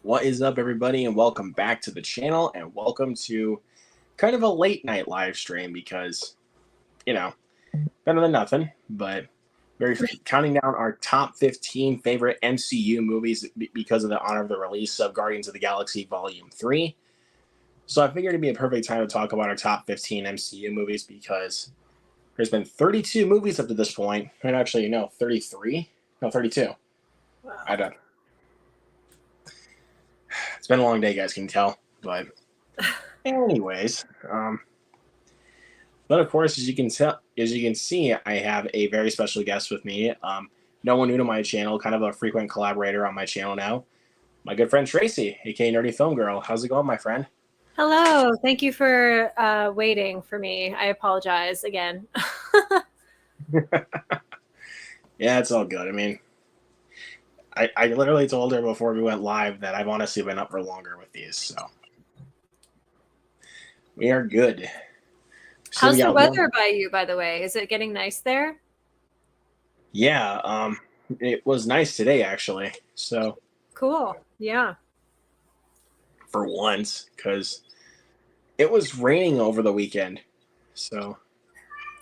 What is up, everybody, and welcome back to the channel, and welcome to kind of a late night live stream because, better than nothing, but we're counting down our top 15 favorite MCU movies because of the honor of the release of Guardians of the Galaxy Volume 3. So I figured it'd be a perfect time to talk about our top 15 MCU movies because there's been 32 movies up to this point, and actually, 33? No, 32. Wow. I don't. It's been a long day, guys can tell, but anyways, but of course, as you can see, I have a very special guest with me. No one new to my channel, kind of a frequent collaborator on my channel now. My good friend Tracy, aka Nerdy Film Girl. How's it going, my friend? Hello. Thank you for waiting for me. I apologize again. Yeah, it's all good. I mean, I literally told her before we went live that I've honestly been up for longer with these, so we are good. So How's the weather by you, by the way? Is it getting nice there? Yeah, it was nice today, actually. So cool. Yeah. For once, because it was raining over the weekend. So.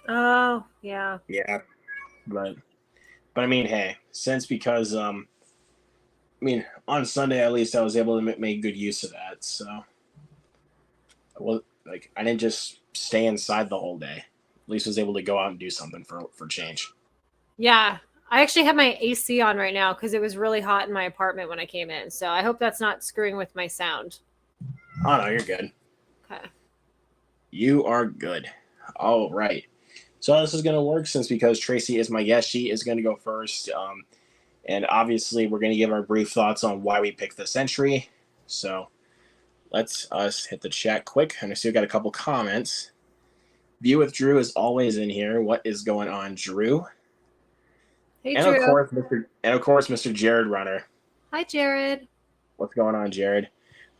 Oh, yeah. Yeah, but I mean, hey, because on Sunday at least I was able to make good use of that. So, well, like I didn't just stay inside the whole day. At least I was able to go out and do something for change. Yeah, I actually have my AC on right now because it was really hot in my apartment when I came in. So I hope that's not screwing with my sound. Oh no, you're good. Okay. You are good. All right. So this is going to work because Tracy is my guest. She is going to go first. And obviously, we're going to give our brief thoughts on why we picked this entry. So let's hit the chat quick. And I see we got a couple comments. View with Drew is always in here. What is going on, Drew? Hey, and Drew. Of course, Mr. Jared Runner. Hi, Jared. What's going on, Jared?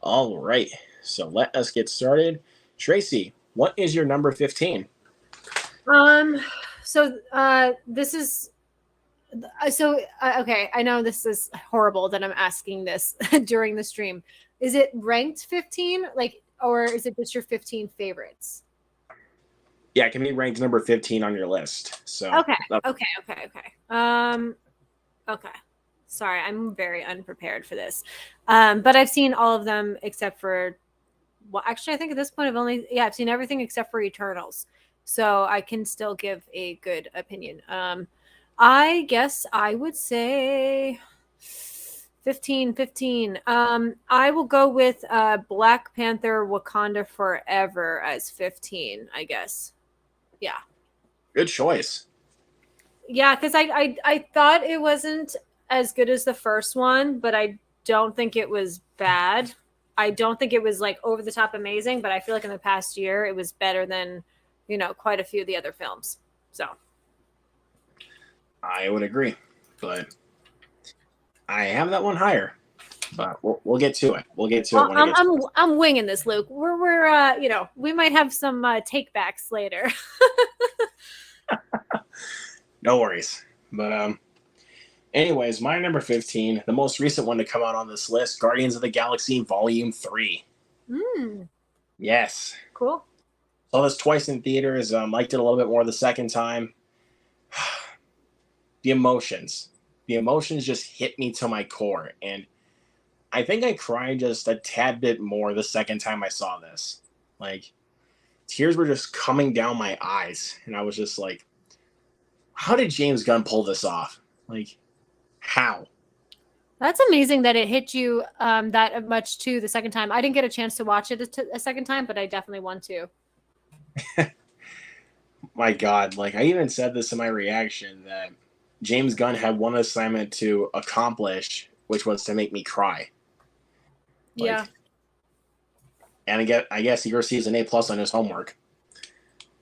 All right. So let us get started. Tracy, what is your number 15? This is okay. I know this is horrible that I'm asking this during the stream. Is it ranked 15, or is it just your 15 favorites? Yeah, it can be ranked number 15 on your list. So okay. Okay. Sorry, I'm very unprepared for this. But I've seen all of them except for, well, actually, I think at this point I've seen everything except for Eternals. So I can still give a good opinion. I guess I would say 15. I will go with Black Panther Wakanda Forever as 15, I guess. Yeah. Good choice. Yeah, because I thought it wasn't as good as the first one, but I don't think it was bad. I don't think it was over the top amazing, but I feel like in the past year it was better than, quite a few of the other films. So I would agree, but I have that one higher. But we'll get to it. We'll get to it when it gets to it. I'm winging this, Luke. We're we might have some takebacks later. No worries. But anyways, my number 15, the most recent one to come out on this list, Guardians of the Galaxy Volume 3. Yes. Cool. Saw this twice in theaters. Liked it a little bit more the second time. The emotions just hit me to my core, and I think I cried just a tad bit more the second time I saw this. Tears were just coming down my eyes, and I was just like, how did James Gunn pull this off? How? That's amazing that it hit you that much too the second time. I didn't get a chance to watch it a second time, but I definitely want to. My God, I even said this in my reaction that James Gunn had one assignment to accomplish, which was to make me cry. Yeah. And I guess he receives an A+ on his homework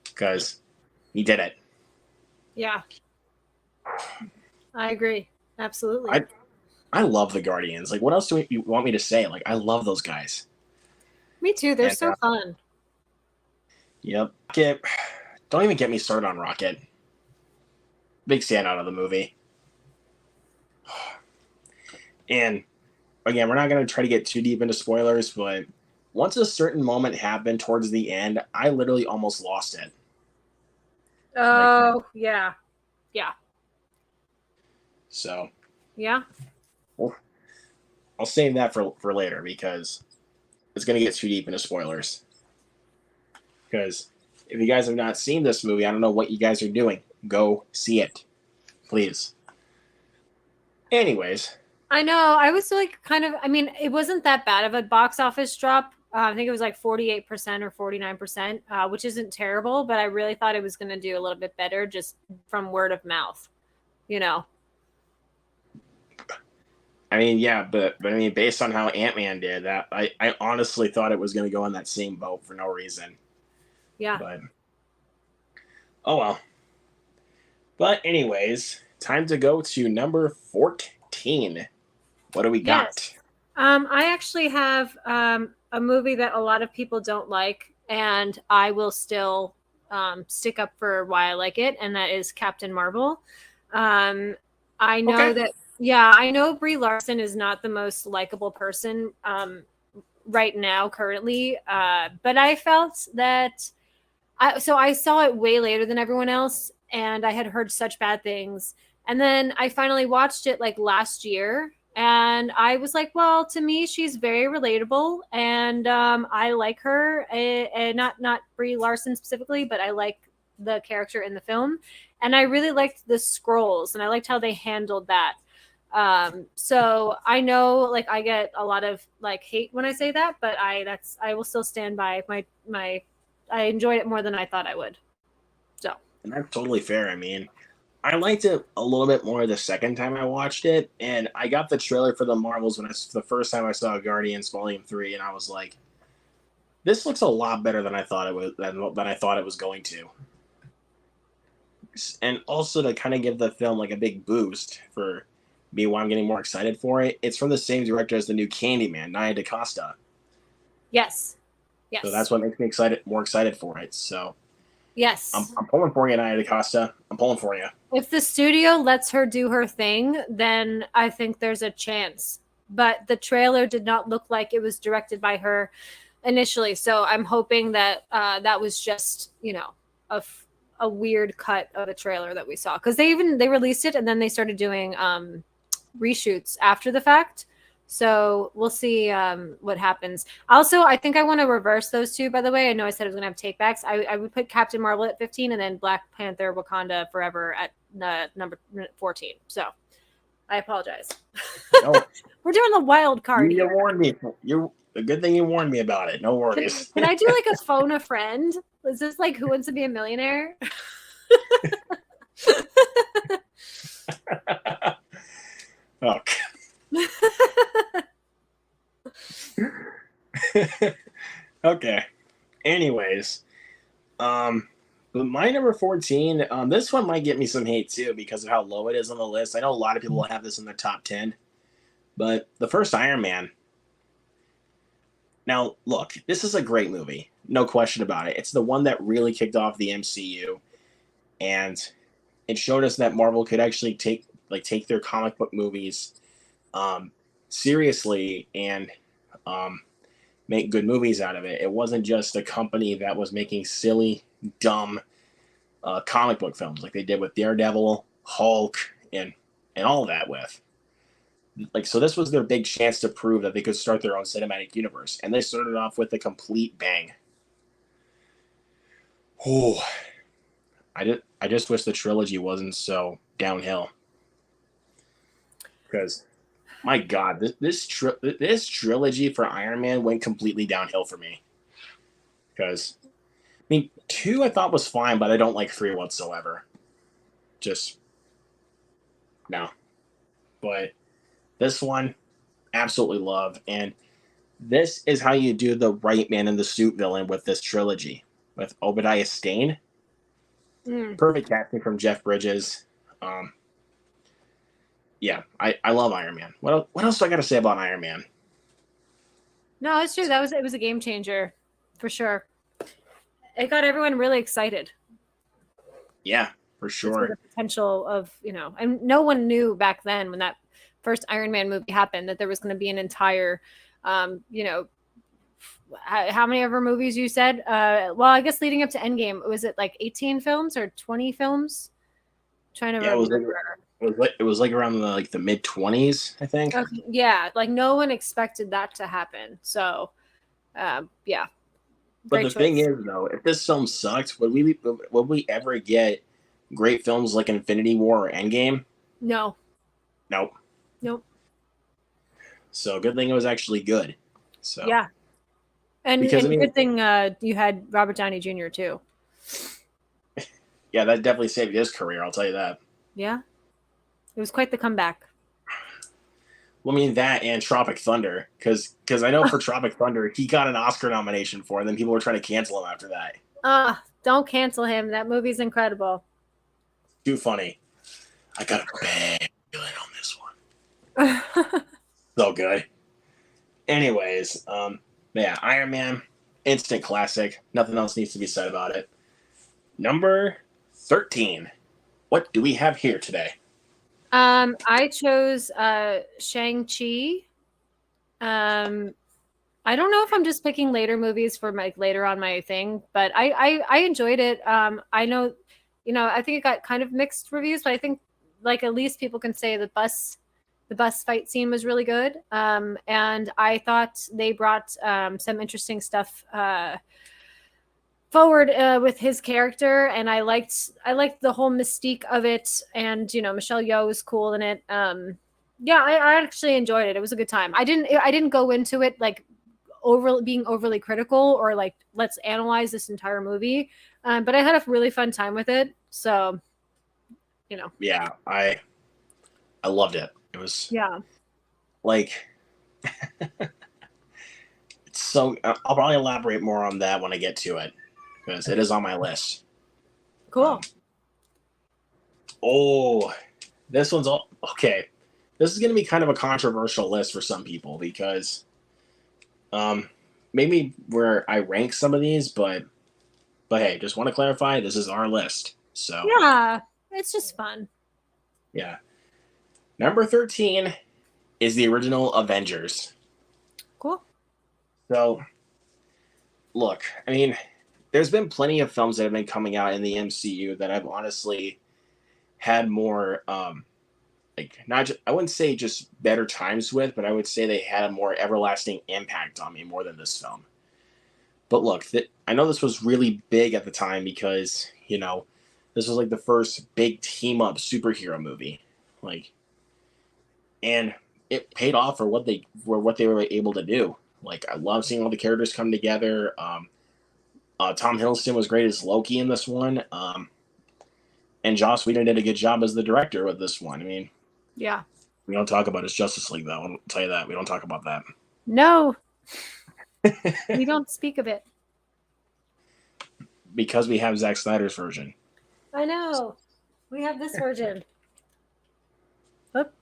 because he did it. Yeah. I agree. Absolutely. I love the Guardians. What else do you want me to say? I love those guys. Me too. They're so fun. Yep. Don't even get me started on Rocket. Big standout of the movie. And again, we're not going to try to get too deep into spoilers, but once a certain moment happened towards the end, I literally almost lost it. Oh, yeah. Yeah. So, yeah. Well, I'll save that for later because it's going to get too deep into spoilers. Because if you guys have not seen this movie, I don't know what you guys are doing. Go see it, please. Anyways. I know. I was like kind of, I mean, it wasn't that bad of a box office drop. I think it was like 48% or 49%, which isn't terrible, but I really thought it was going to do a little bit better just from word of mouth, you know? I mean, yeah, but I mean, based on how Ant-Man did, that I honestly thought it was going to go in that same boat for no reason. Yeah. But oh well. But anyways, time to go to number 14. What do we got? Yes. I actually have a movie that a lot of people don't like, and I will still stick up for why I like it, and that is Captain Marvel. I know that, yeah, I know Brie Larson is not the most likable person right now, currently, but I felt that so I saw it way later than everyone else, and I had heard such bad things. And then I finally watched it like last year, and I was like, well, to me, she's very relatable, and I like her. And not Brie Larson specifically, but I like the character in the film, and I really liked the scrolls, and I liked how they handled that. So I know like I get a lot of like hate when I say that, but I will still stand by my I enjoyed it more than I thought I would. So, and that's totally fair. I mean, I liked it a little bit more the second time I watched it, and I got the trailer for the Marvels the first time I saw Guardians Volume 3, and I was like, this looks a lot better than I thought it was than I thought it was going to. And also to kind of give the film like a big boost for me, why I'm getting more excited for it. It's from the same director as the new Candyman, Nia DaCosta. yes. Yes. So that's what makes me more excited for it. So yes. I'm pulling for you, Nia DaCosta. I'm pulling for you. If the studio lets her do her thing, then I think there's a chance. But the trailer did not look like it was directed by her initially. So I'm hoping that that was just, you know, a weird cut of a trailer that we saw. Because they released it and then they started doing reshoots after the fact. So we'll see what happens. Also, I think I want to reverse those two, by the way. I know I said I was going to have take-backs. I would put Captain Marvel at 15 and then Black Panther Wakanda Forever at number 14. So I apologize. No. We're doing the wild card. You warned me. A good thing you warned me about it. No worries. Can I do like a phone a friend? Is this like Who Wants to Be a Millionaire? Oh. Okay. Anyways, but my number 14, this one might get me some hate too because of how low it is on the list. I know a lot of people will have this in their top 10, but the first Iron Man. Now, look, this is a great movie, no question about it. It's the one that really kicked off the MCU, and it showed us that Marvel could actually take their comic book movies seriously and make good movies out of it. It wasn't just a company that was making silly, dumb comic book films like they did with Daredevil, Hulk, and all that with. So this was their big chance to prove that they could start their own cinematic universe, and they started off with a complete bang. Oh, I just wish the trilogy wasn't so downhill. Because, my God, this trilogy for Iron Man went completely downhill for me. Because, I mean, 2 I thought was fine, but I don't like 3 whatsoever. Just, no. But this one, absolutely love. And this is how you do the right man in the suit villain with this trilogy. With Obadiah Stane. Perfect casting from Jeff Bridges. Yeah, I love Iron Man. What else do I got to say about Iron Man? No, it's true. It was a game changer for sure. It got everyone really excited. Yeah, for sure. The potential of, and no one knew back then when that first Iron Man movie happened, that there was going to be an entire, you know, how many ever movies you said? Well, I guess leading up to Endgame, was it like 18 films or 20 films? I'm trying to Yeah, remember. it was like around the mid-20s, I think. Okay, yeah, like no one expected that to happen. So, yeah, But great the choice. thing is, though, if this film sucked, would we ever get great films like Infinity War or Endgame? No, Nope. nope. So good thing it was actually good. So Yeah, and because I mean, good thing you had Robert Downey Jr. too. yeah, that definitely saved his career. I'll tell you that. Yeah, it was quite the comeback. Well, I mean that and Tropic Thunder, because I know for Tropic Thunder he got an Oscar nomination for, it, and then people were trying to cancel him after that. Don't cancel him. That movie's incredible. Too funny. I got a bad feeling on this one. So good. Anyways, yeah, Iron Man, instant classic. Nothing else needs to be said about it. Number 13. What do we have here today? I chose Shang-Chi. I don't know if I'm just picking later movies for like later on my thing, but I enjoyed it. I know, you know, I think it got kind of mixed reviews, but I think like at least people can say the bus fight scene was really good. And I thought they brought some interesting stuff forward with his character, and I liked the whole mystique of it, and you know Michelle Yeoh was cool in it. Yeah, I actually enjoyed it. It was a good time. I didn't go into it like being overly critical or like let's analyze this entire movie, but I had a really fun time with it. So, you know, Yeah, I loved it. It was yeah, like it's so. I'll probably elaborate more on that when I get to it because it is on my list. cool. Oh, this one's all okay. This is going to be kind of a controversial list for some people because maybe where I rank some of these, but hey, just want to clarify, this is our list. So Yeah, it's just fun. yeah, number 13 is the original Avengers. Cool. So look, I mean, there's been plenty of films that have been coming out in the MCU that I've honestly had more like not just, I wouldn't say just better times with, but I would say they had a more everlasting impact on me more than this film. But look, I know this was really big at the time because you know this was like the first big team up superhero movie, like, and it paid off for what they were able to do. Like I love seeing all the characters come together. Tom Hiddleston was great as Loki in this one, and Joss Whedon did a good job as the director with this one. I mean, Yeah. we don't talk about his Justice League though. I'll tell you that we don't talk about that. No, we don't speak of it. Because we have Zack Snyder's version. I know. We have this version. Oop.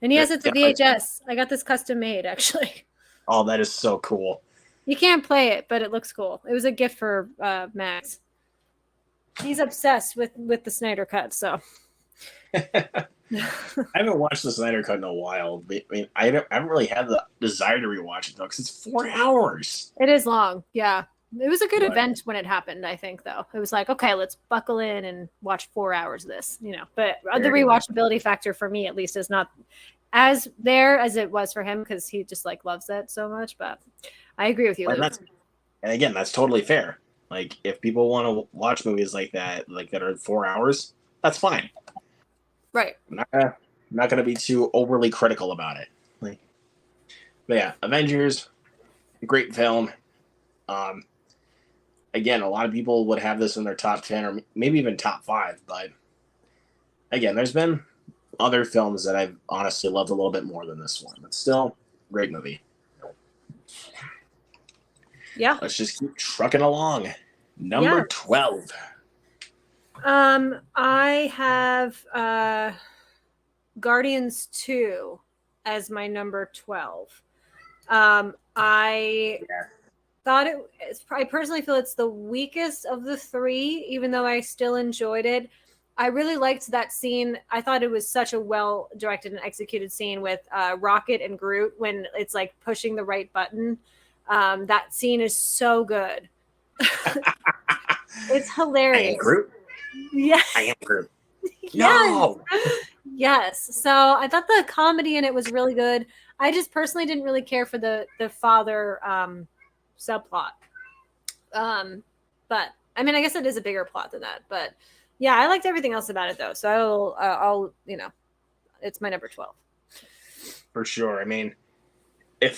And he has it to VHS. I got this custom made, actually. Oh, that is so cool. You can't play it, but it looks cool. It was a gift for Max. He's obsessed with the Snyder Cut, so. I haven't watched the Snyder Cut in a while. I mean, I haven't really had the desire to rewatch it though, because it's 4 hours. It is long, yeah. It was a good event when it happened, I think, though. It was like, okay, let's buckle in and watch 4 hours of this, you know. But the rewatchability factor for me, at least, is not as there as it was for him because he just like loves that so much. But I agree with you, Luke. And again, that's totally fair. Like, if people want to watch movies like that are 4 hours, that's fine. Right. I'm not gonna be too overly critical about it. Like, but yeah, Avengers, great film. Again, a lot of people would have this in their top 10 or maybe even top 5, but again, there's been other films that I've honestly loved a little bit more than this one, but still, great movie. Yeah. Let's just keep trucking along. Number 12. I have Guardians 2 as my number 12. I thought I personally feel it's the weakest of the 3, even though I still enjoyed it. I really liked that scene. I thought it was such a well directed and executed scene with Rocket and Groot when it's like pushing the right button. That scene is so good. It's I am hilarious. Groot. Yes. I am Groot. Yes. No. Yes. So I thought the comedy in it was really good. I just personally didn't really care for the father subplot. But I mean, I guess it is a bigger plot than that. But yeah, I liked everything else about it though. So I'll it's my number 12. For sure. I mean, if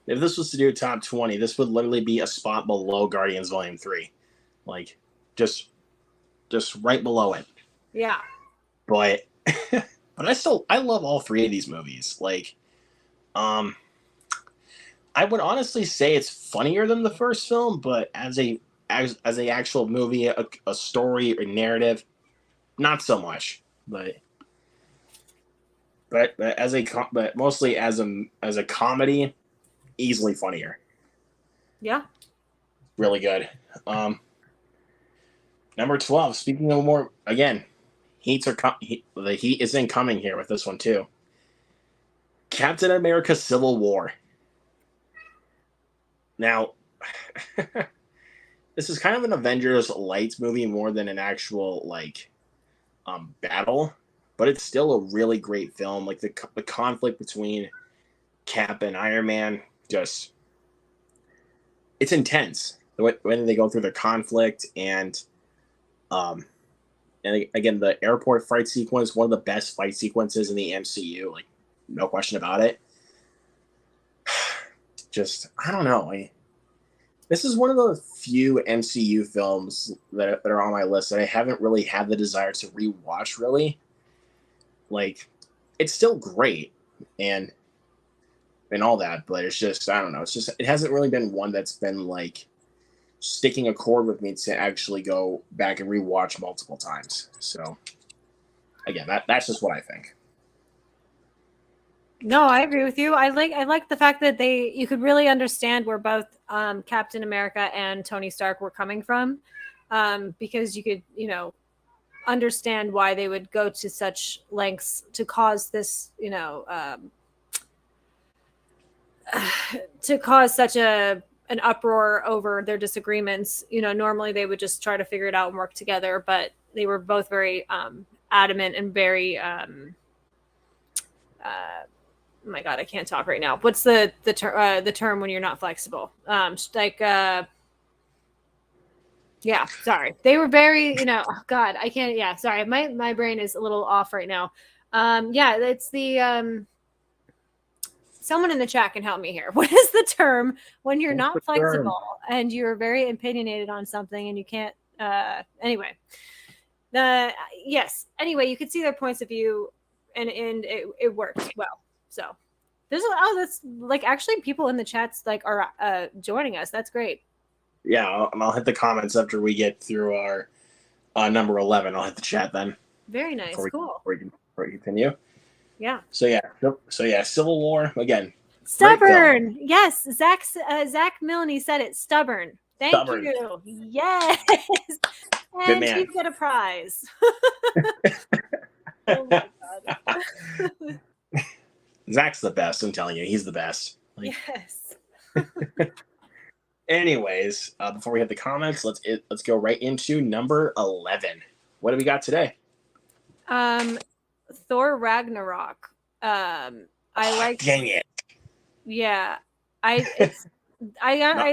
this was to do top 20, this would literally be a spot below Guardians Volume 3. Like just right below it. Yeah. But I love all three of these movies. Like I would honestly say it's funnier than the first film, but as a actual movie, a story or narrative, not so much. But mostly as a comedy, easily funnier. Yeah. Really good. Number 12. Speaking of more, again, the heat is incoming here with this one too. Captain America: Civil War. Now, this is kind of an Avengers light movie more than an actual battle, but it's still a really great film. Like the conflict between Cap and Iron Man, just it's intense. When they go through the conflict and again the airport fight sequence, one of the best fight sequences in the MCU, like no question about it. Just I don't know. This is one of the few MCU films that are on my list that I haven't really had the desire to rewatch. Really, like it's still great and all that, but it's just I don't know. It's just it hasn't really been one that's been like sticking a chord with me to actually go back and rewatch multiple times. So again, that's just what I think. No, I agree with you. I like the fact that you could really understand where both Captain America and Tony Stark were coming from, because you could understand why they would go to such lengths to cause this to cause such an uproar over their disagreements. Normally they would just try to figure it out and work together, but they were both very adamant and very oh my God, I can't talk right now. What's the term when you're not flexible? Yeah, sorry. They were very, oh God, I can't. Yeah, sorry. My brain is a little off right now. Yeah, it's the someone in the chat can help me here. What is the term when you're not flexible and you're very opinionated on something and you can't? Anyway, yes. Anyway, you could see their points of view, and it worked well. So that's like actually people in the chats like are joining us. That's great. Yeah, I'll hit the comments after we get through our number 11. I'll hit the chat then. Very nice. Cool. Before we continue. Yeah. So yeah, Civil War again. Stubborn. Yes, Zach Milne said it. Stubborn. Thank you. Yes. And you get a prize. Oh my God. Zach's the best. I'm telling you, he's the best. Yes. Anyways, before we hit the comments, let's go right into number 11. What do we got today? Thor Ragnarok. I like. Dang it. Yeah, I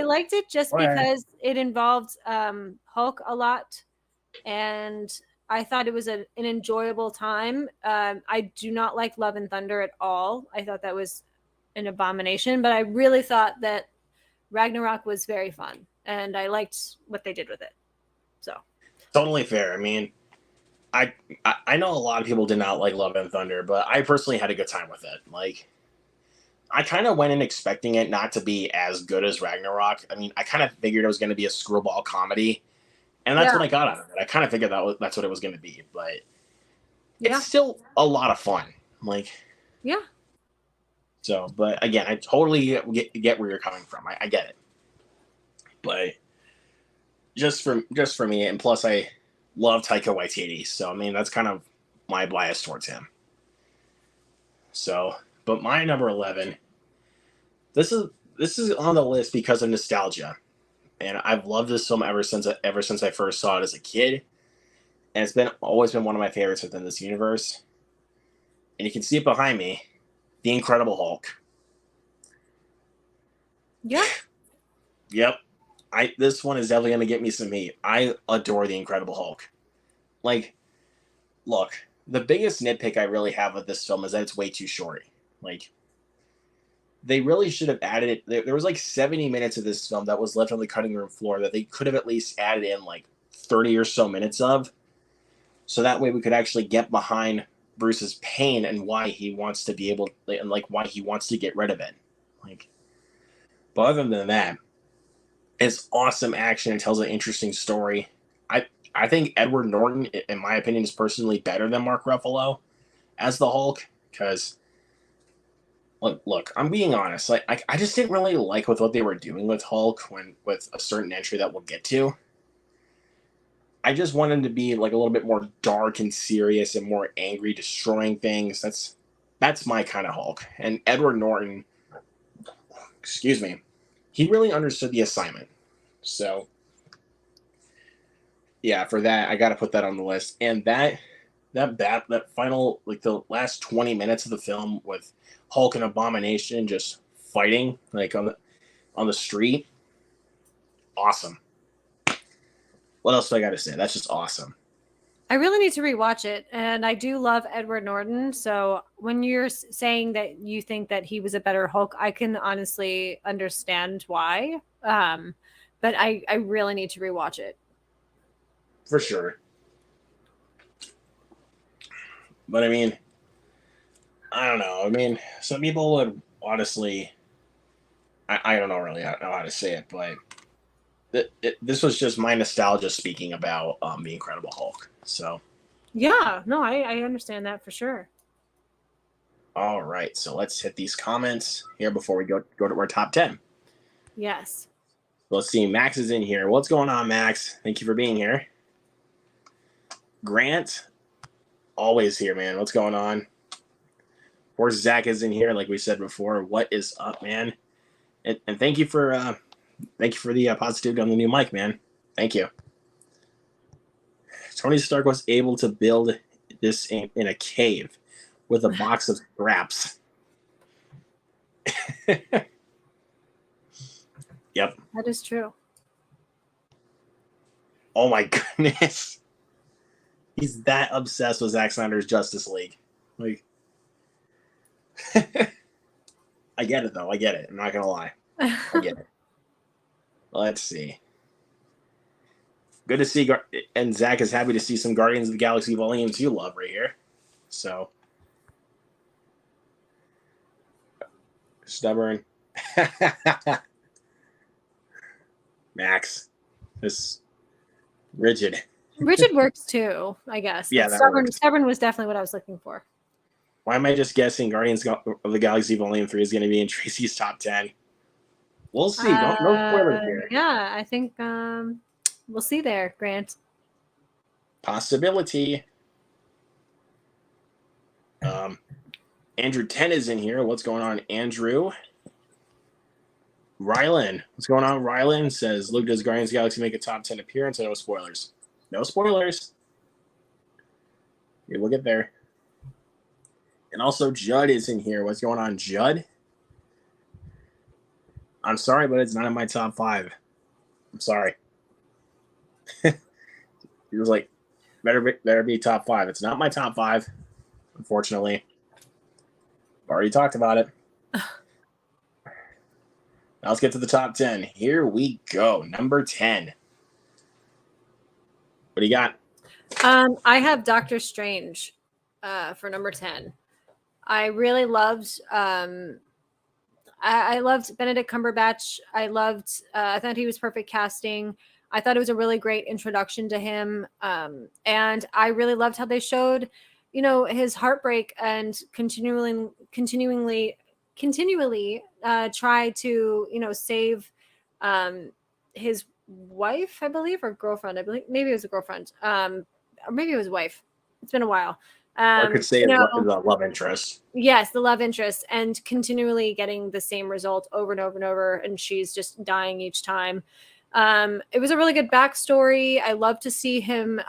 liked it just because it involved Hulk a lot, and I thought it was an enjoyable time. I do not like Love and Thunder at all. I thought that was an abomination, but I really thought that Ragnarok was very fun, and I liked what they did with it. So totally fair. I mean, I know a lot of people did not like Love and Thunder, but I personally had a good time with it. Like, I kind of went in expecting it not to be as good as Ragnarok. I mean, I kind of figured it was going to be a screwball comedy, and that's what I got out of it. I kind of figured that's what it was going to be, but it's still a lot of fun. Like, yeah. So, but again, I totally get where you're coming from. I get it, but just for me, and plus I love Taika Waititi, so I mean that's kind of my bias towards him. So, but my number 11, this is on the list because of nostalgia, and I've loved this film ever since I first saw it as a kid, and it's been always been one of my favorites within this universe. And you can see it behind me, The Incredible Hulk. Yeah. Yep. This one is definitely gonna get me some heat. I adore The Incredible Hulk. Like, look, the biggest nitpick I really have with this film is that it's way too short. Like, they really should have added it. There was like 70 minutes of this film that was left on the cutting room floor that they could have at least added in like 30 or so minutes of. So that way we could actually get behind Bruce's pain and why he wants to be able, and like why he wants to get rid of it. Like, but other than that, it's awesome action and tells an interesting story. I think Edward Norton, in my opinion, is personally better than Mark Ruffalo as the Hulk, because look, I'm being honest. Like, I just didn't really like with what they were doing with Hulk with a certain entry that we'll get to. I just want him to be like a little bit more dark and serious and more angry, destroying things. That's my kind of Hulk. And Edward Norton, excuse me, he really understood the assignment. So yeah, for that, I got to put that on the list. And that final, like the last 20 minutes of the film with Hulk and Abomination just fighting like on the street, awesome. What else do I got to say? That's just awesome. I really need to rewatch it, and I do love Edward Norton. So when you're saying that you think that he was a better Hulk, I can honestly understand why. But I really need to rewatch it. For sure. But I mean, I don't know. I mean, some people would honestly, I don't know really know how to say it, but this was just my nostalgia speaking about the Incredible Hulk. So Yeah, no, I understand that for sure. all right, so let's hit these comments here before we go to our top 10. Yes. Let's see. Max is in here. What's going on, Max? Thank you for being here. Grant, always here, man. What's going on? Of course, Zach is in here, like we said before. What is up, man? And thank you for the positivity on the new mic, man. Thank you. Tony Stark was able to build this in a cave with a box of scraps. Yep. That is true. Oh my goodness. He's that obsessed with Zack Snyder's Justice League. Like, I get it though. I get it. I'm not gonna lie. I get it. Let's see. Good to see, and Zach is happy to see some Guardians of the Galaxy volumes you love right here. So, stubborn. Max, this rigid. Rigid works too, I guess. Yeah, stubborn was definitely what I was looking for. Why am I just guessing Guardians of the Galaxy Volume 3 is going to be in Tracy's top 10? We'll see. No spoilers here. Yeah, I think we'll see there, Grant. Possibility. Andrew 10 is in here. What's going on, Andrew? Rylan. What's going on, Rylan? Says, Luke, does Guardians of the Galaxy make a top 10 appearance? No spoilers. No spoilers. Okay, we'll get there. And also, Judd is in here. What's going on, Judd? I'm sorry, but it's not in my top 5. I'm sorry. He was like, better be top 5. It's not my top 5, unfortunately. Already talked about it. Now let's get to the top 10. Here we go. Number 10. What do you got? I have Doctor Strange for number 10. I really loved I loved Benedict Cumberbatch. I thought he was perfect casting. I thought it was a really great introduction to him. And I really loved how they showed, his heartbreak and continually try to, save his wife, I believe, or girlfriend. I believe maybe it was a girlfriend. Or maybe it was wife. It's been a while. Or I could say the love interest. Yes, the love interest, and continually getting the same result over and over and over, and she's just dying each time. It was a really good backstory. I love to see him,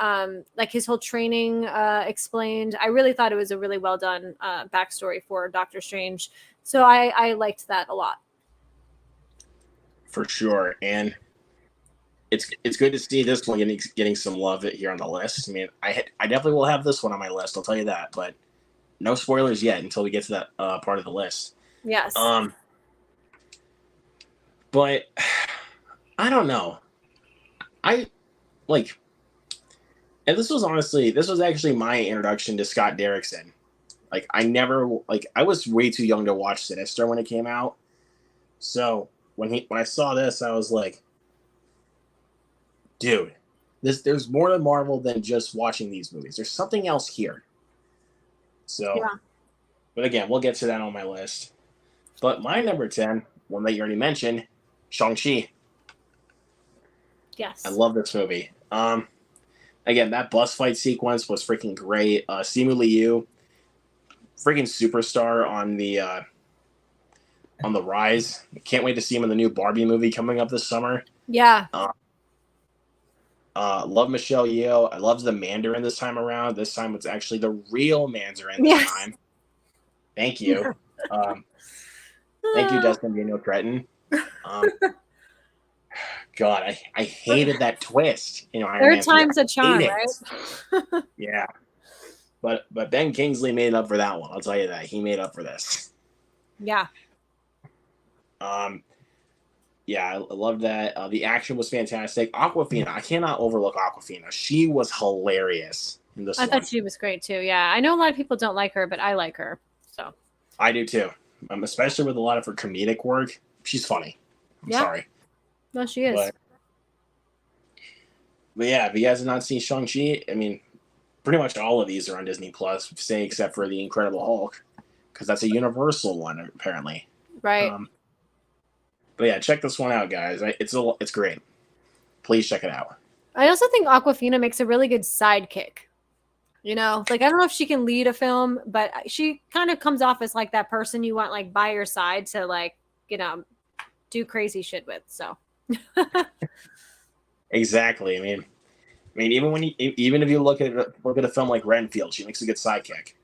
like his whole training explained. I really thought it was a really well done backstory for Doctor Strange. So I liked that a lot. For sure. And it's good to see this one getting some love here on the list. I mean, I definitely will have this one on my list. I'll tell you that, but no spoilers yet until we get to that part of the list. Yes. But I don't know. And this was actually my introduction to Scott Derrickson. Like, I was way too young to watch Sinister when it came out. So when I saw this, I was like, dude, there's more to Marvel than just watching these movies. There's something else here. So, yeah. But again, we'll get to that on my list. But my number 10, one that you already mentioned, Shang-Chi. Yes. I love this movie. Again, that bus fight sequence was freaking great. Simu Liu, freaking superstar on the rise. Can't wait to see him in the new Barbie movie coming up this summer. Yeah. Love Michelle Yeoh. I love the Mandarin this time around. This time it's actually the real Mandarin this time. Thank you. Thank you, Destin Daniel Cretton. God, I hated that twist. Third time's a charm, right? Yeah. But Ben Kingsley made up for that one. I'll tell you that. He made up for this. Yeah. Yeah, I love that. The action was fantastic. Awkwafina, I cannot overlook Awkwafina. She was hilarious in this one. I thought she was great too. Yeah, I know a lot of people don't like her, but I like her. So I do too. Especially with a lot of her comedic work. She's funny. I'm sorry. No, she is. But yeah, if you guys have not seen Shang-Chi, I mean, pretty much all of these are on Disney Plus, say except for the Incredible Hulk, because that's a Universal one apparently. Right. But yeah, check this one out, guys. It's great. Please check it out. I also think Awkwafina makes a really good sidekick. I don't know if she can lead a film, but she kind of comes off as like that person you want like by your side to do crazy shit with. So. Exactly. I mean, even if you look at a film like Renfield, she makes a good sidekick.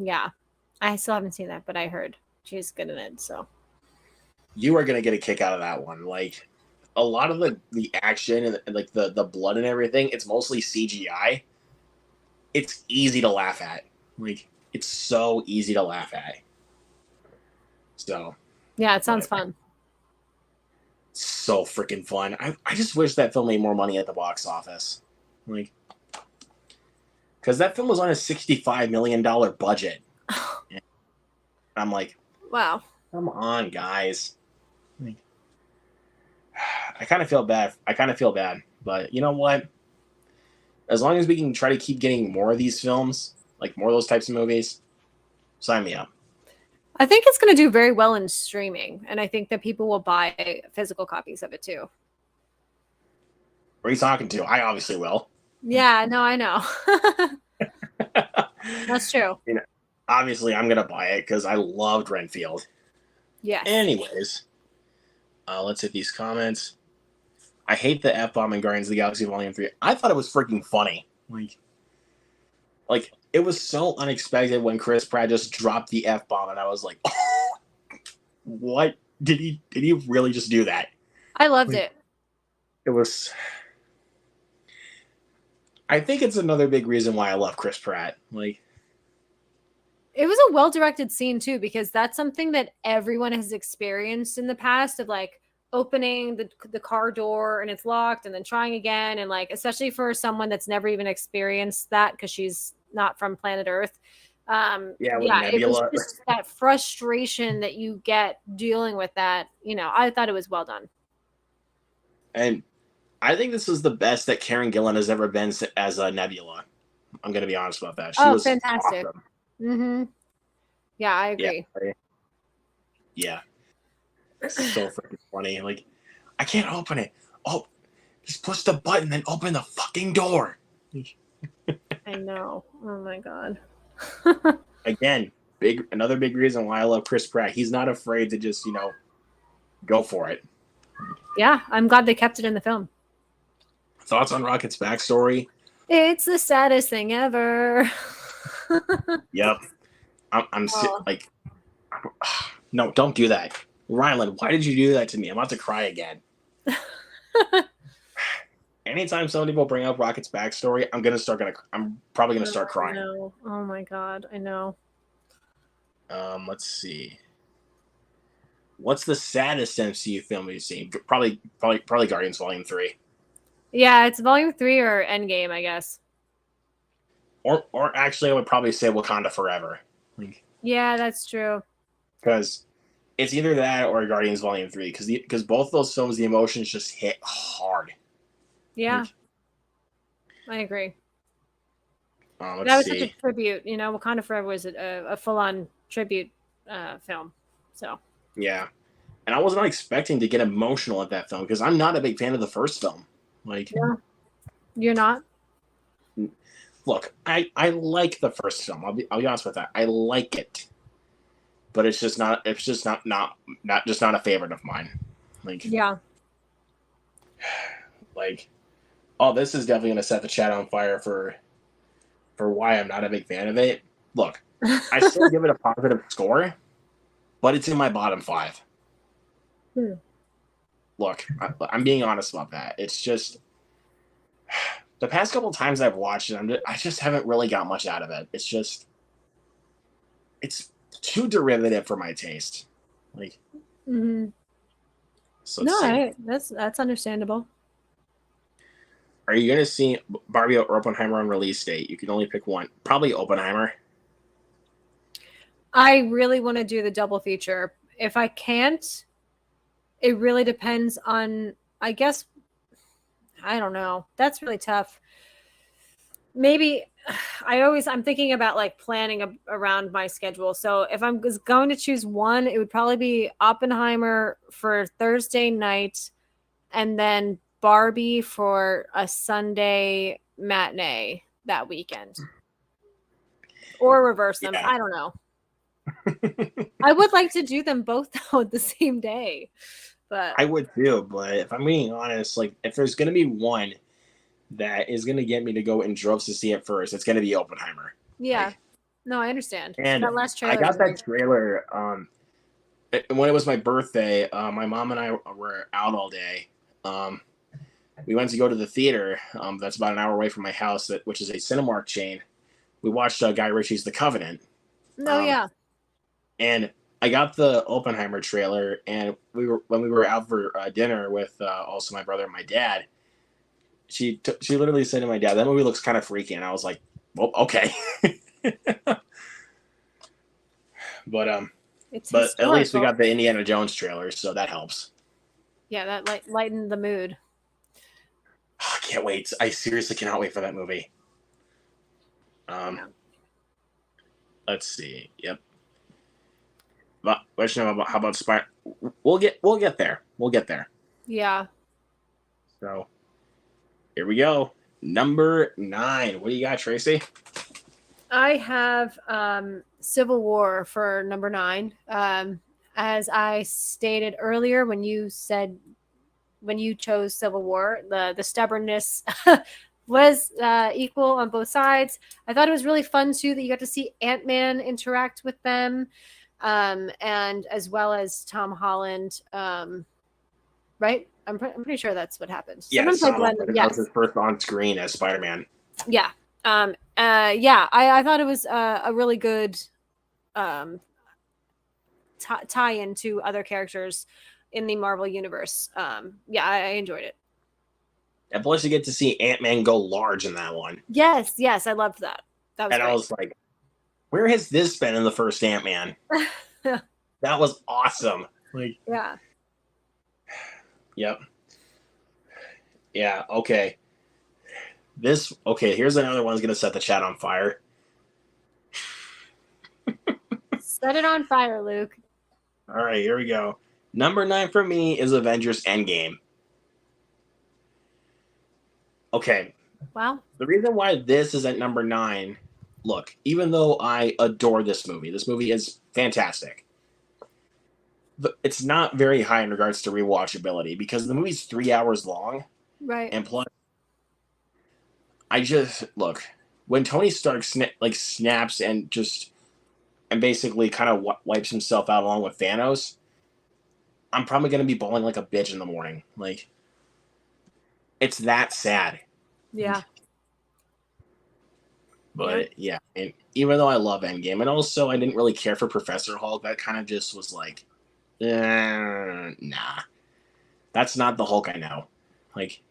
Yeah, I still haven't seen that, but I heard she's good in it. So. You are gonna get a kick out of that one. Like a lot of the action and like the blood and everything, it's mostly CGI. It's easy to laugh at. Like it's so easy to laugh at. So yeah, it sounds fun. So freaking fun. I just wish that film made more money at the box office. Like because that film was on a $65 million budget. And I'm like, wow. Come on, guys. I kind of feel bad, but you know what? As long as we can try to keep getting more of these films, like more of those types of movies, sign me up. I think it's going to do very well in streaming, and I think that people will buy physical copies of it too. What are you talking to? I obviously will. Yeah, no, I know. That's true. Obviously, I'm going to buy it because I loved Renfield. Yeah. Anyways, let's hit these comments. I hate the F-bomb in Guardians of the Galaxy Volume 3. I thought it was freaking funny. Like it was so unexpected when Chris Pratt just dropped the F-bomb, and I was like, oh, what? Did he really just do that? I loved it. It was... I think it's another big reason why I love Chris Pratt. Like, it was a well-directed scene too, because that's something that everyone has experienced in the past of like opening the car door and it's locked and then trying again. And like, especially for someone that's never even experienced that because she's not from planet Earth. It was just that frustration that you get dealing with that. I thought it was well done. And I think this is the best that Karen Gillan has ever been as a Nebula. I'm going to be honest about that. She was fantastic. Awesome. Mm-hmm. Yeah, I agree. Yeah. It's so freaking funny. Like, I can't open it. Oh, Just push the button and open the fucking door. I know. Oh my god. Again, another big reason why I love Chris Pratt. He's not afraid to just, go for it. Yeah, I'm glad they kept it in the film. Thoughts on Rocket's backstory? It's the saddest thing ever. Yep. I'm like, no, don't do that. Ryland, why did you do that to me? I'm about to cry again. Anytime somebody will bring up Rocket's backstory, I'm probably gonna start crying. No. Oh my god, I know. Let's see. What's the saddest MCU film you've seen? Probably Guardians Volume 3. Yeah, it's Volume 3 or Endgame, I guess. Or actually, I would probably say Wakanda Forever. Yeah, that's true. Because it's either that or Guardians Volume 3. Because both those films, the emotions just hit hard. Yeah, I agree. That was such a tribute. Wakanda Forever was a full-on tribute film. So yeah, and I was not expecting to get emotional at that film because I'm not a big fan of the first film. Yeah. You're not? Look, I like the first film. I'll be honest with that. I like it, but it's just not. It's just not a favorite of mine. Yeah. Oh, this is definitely going to set the chat on fire for why I'm not a big fan of it. Look, I still give it a positive score, but it's in my bottom 5. Look, I'm being honest about that. It's just the past couple times I've watched it, I just haven't really got much out of it. It's too derivative for my taste. So that's understandable. Are you going to see Barbie or Oppenheimer on release date? You can only pick one. Probably Oppenheimer. I really want to do the double feature. If I can't, it really depends on, I guess, I don't know. That's really tough. Maybe I'm thinking about planning around my schedule. So if I'm going to choose one, it would probably be Oppenheimer for Thursday night and then Barbie for a Sunday matinee that weekend, or reverse them. Yeah. I don't know. I would like to do them both though the same day, but I would too. But if I'm being honest, if there's going to be one that is going to get me to go in droves to see it first, it's going to be Oppenheimer. Yeah, no, I understand. And that last trailer, I got that trailer when it was my birthday. My mom and I were out all day. We went to go to the theater that's about an hour away from my house, which is a Cinemark chain. We watched Guy Ritchie's The Covenant. Yeah. And I got the Oppenheimer trailer, and when we were out for dinner with also my brother and my dad, she literally said to my dad, "That movie looks kind of freaky," and I was like, "Well, okay." But at least we got the Indiana Jones trailer, so that helps. Yeah, that lightened the mood. I can't wait. I seriously cannot wait for that movie. Let's see. Yep. But how about Spider? We'll get there. We'll get there. Yeah. So here we go. Number 9. What do you got, Tracy? I have Civil War for number 9. As I stated earlier, when you chose Civil War, the stubbornness was equal on both sides. I thought it was really fun too that you got to see Ant-Man interact with them, and as well as Tom Holland. Right? I'm pretty sure that's what happened. Yes, that was his first on screen as Spider-Man. Yeah. I thought it was a really good tie-in to other characters in the Marvel universe. I enjoyed it. And plus, you get to see Ant-Man go large in that one. Yes, I loved that. That was and great. I was like, where has this been in the first Ant-Man? That was awesome. Yeah. Yep. Yeah, okay. Here's another one that's going to set the chat on fire. Set it on fire, Luke. All right, here we go. Number 9 for me is Avengers Endgame. Okay. Wow. The reason why this is at number 9, look, even though I adore this movie is fantastic. It's not very high in regards to rewatchability because the movie's 3 hours long. Right. And plus, I just look when Tony Stark snaps and basically kind of wipes himself out along with Thanos. I'm probably gonna be bawling like a bitch in the morning. Like, it's that sad. Yeah. But yeah, and even though I love Endgame, and also I didn't really care for Professor Hulk, that kind of just was like, nah, that's not the Hulk I know. Like,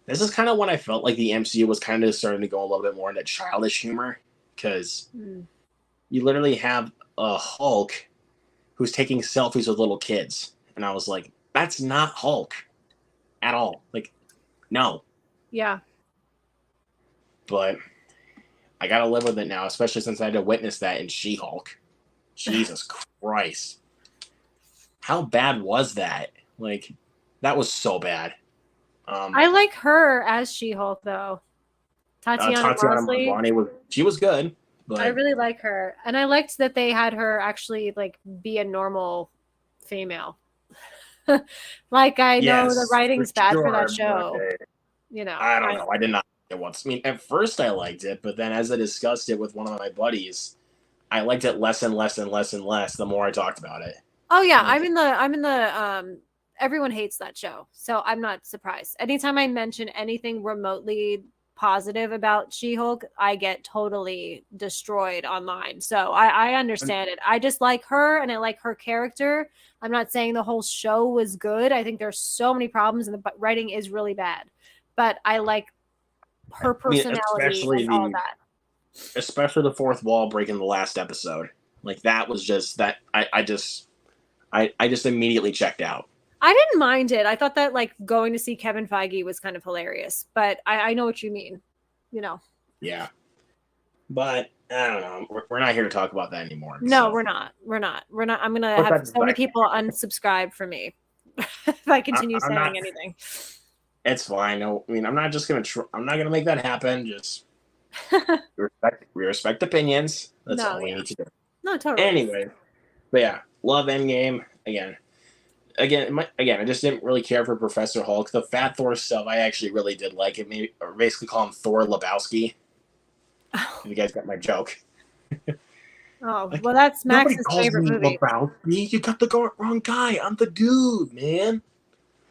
this is kind of when I felt like the MCU was kind of starting to go a little bit more into childish humor, because you literally have a Hulk who's taking selfies with little kids, and I was like, that's not Hulk at all. Like, no. Yeah. But I gotta live with it now, especially since I had to witness that in She-Hulk. Jesus Christ. How bad was that? Like, that was so bad. I like her as She-Hulk, though. Tatiana Maslany. She was good. But I really like her. And I liked that they had her actually, like, be a normal female. Like, I know the writing's bad for that show. You know. I don't know. I did not like it once. I mean, at first I liked it, but then as I discussed it with one of my buddies, I liked it less and less and less and less the more I talked about it. Oh yeah, I'm in the everyone hates that show. So I'm not surprised. Anytime I mention anything remotely positive about She-Hulk, I get totally destroyed online. So I understand it. I just like her and I like her character. I'm not saying the whole show was good. I think there's so many problems and the writing is really bad. But I like her personality and all that. Especially the fourth wall breaking the last episode. Like, that was just that I just immediately checked out. I didn't mind it. I thought that, like, going to see Kevin Feige was kind of hilarious, but I know what you mean, you know. Yeah. But I don't know. We're not here to talk about that anymore. No, so. We're not. I'm going to have so many people unsubscribe from me if I continue saying anything. It's fine. No, I mean, I'm not just going to I'm not going to make that happen. Just we respect opinions. That's all we need to do. No, totally. Anyway, but yeah, love Endgame again. I just didn't really care for Professor Hulk. The Fat Thor stuff, I actually really did like it. Maybe, or basically call him Thor Lebowski. Oh. You guys got my joke. Oh, well, that's Max's favorite movie. Lebowski. You got the wrong guy. I'm the dude, man.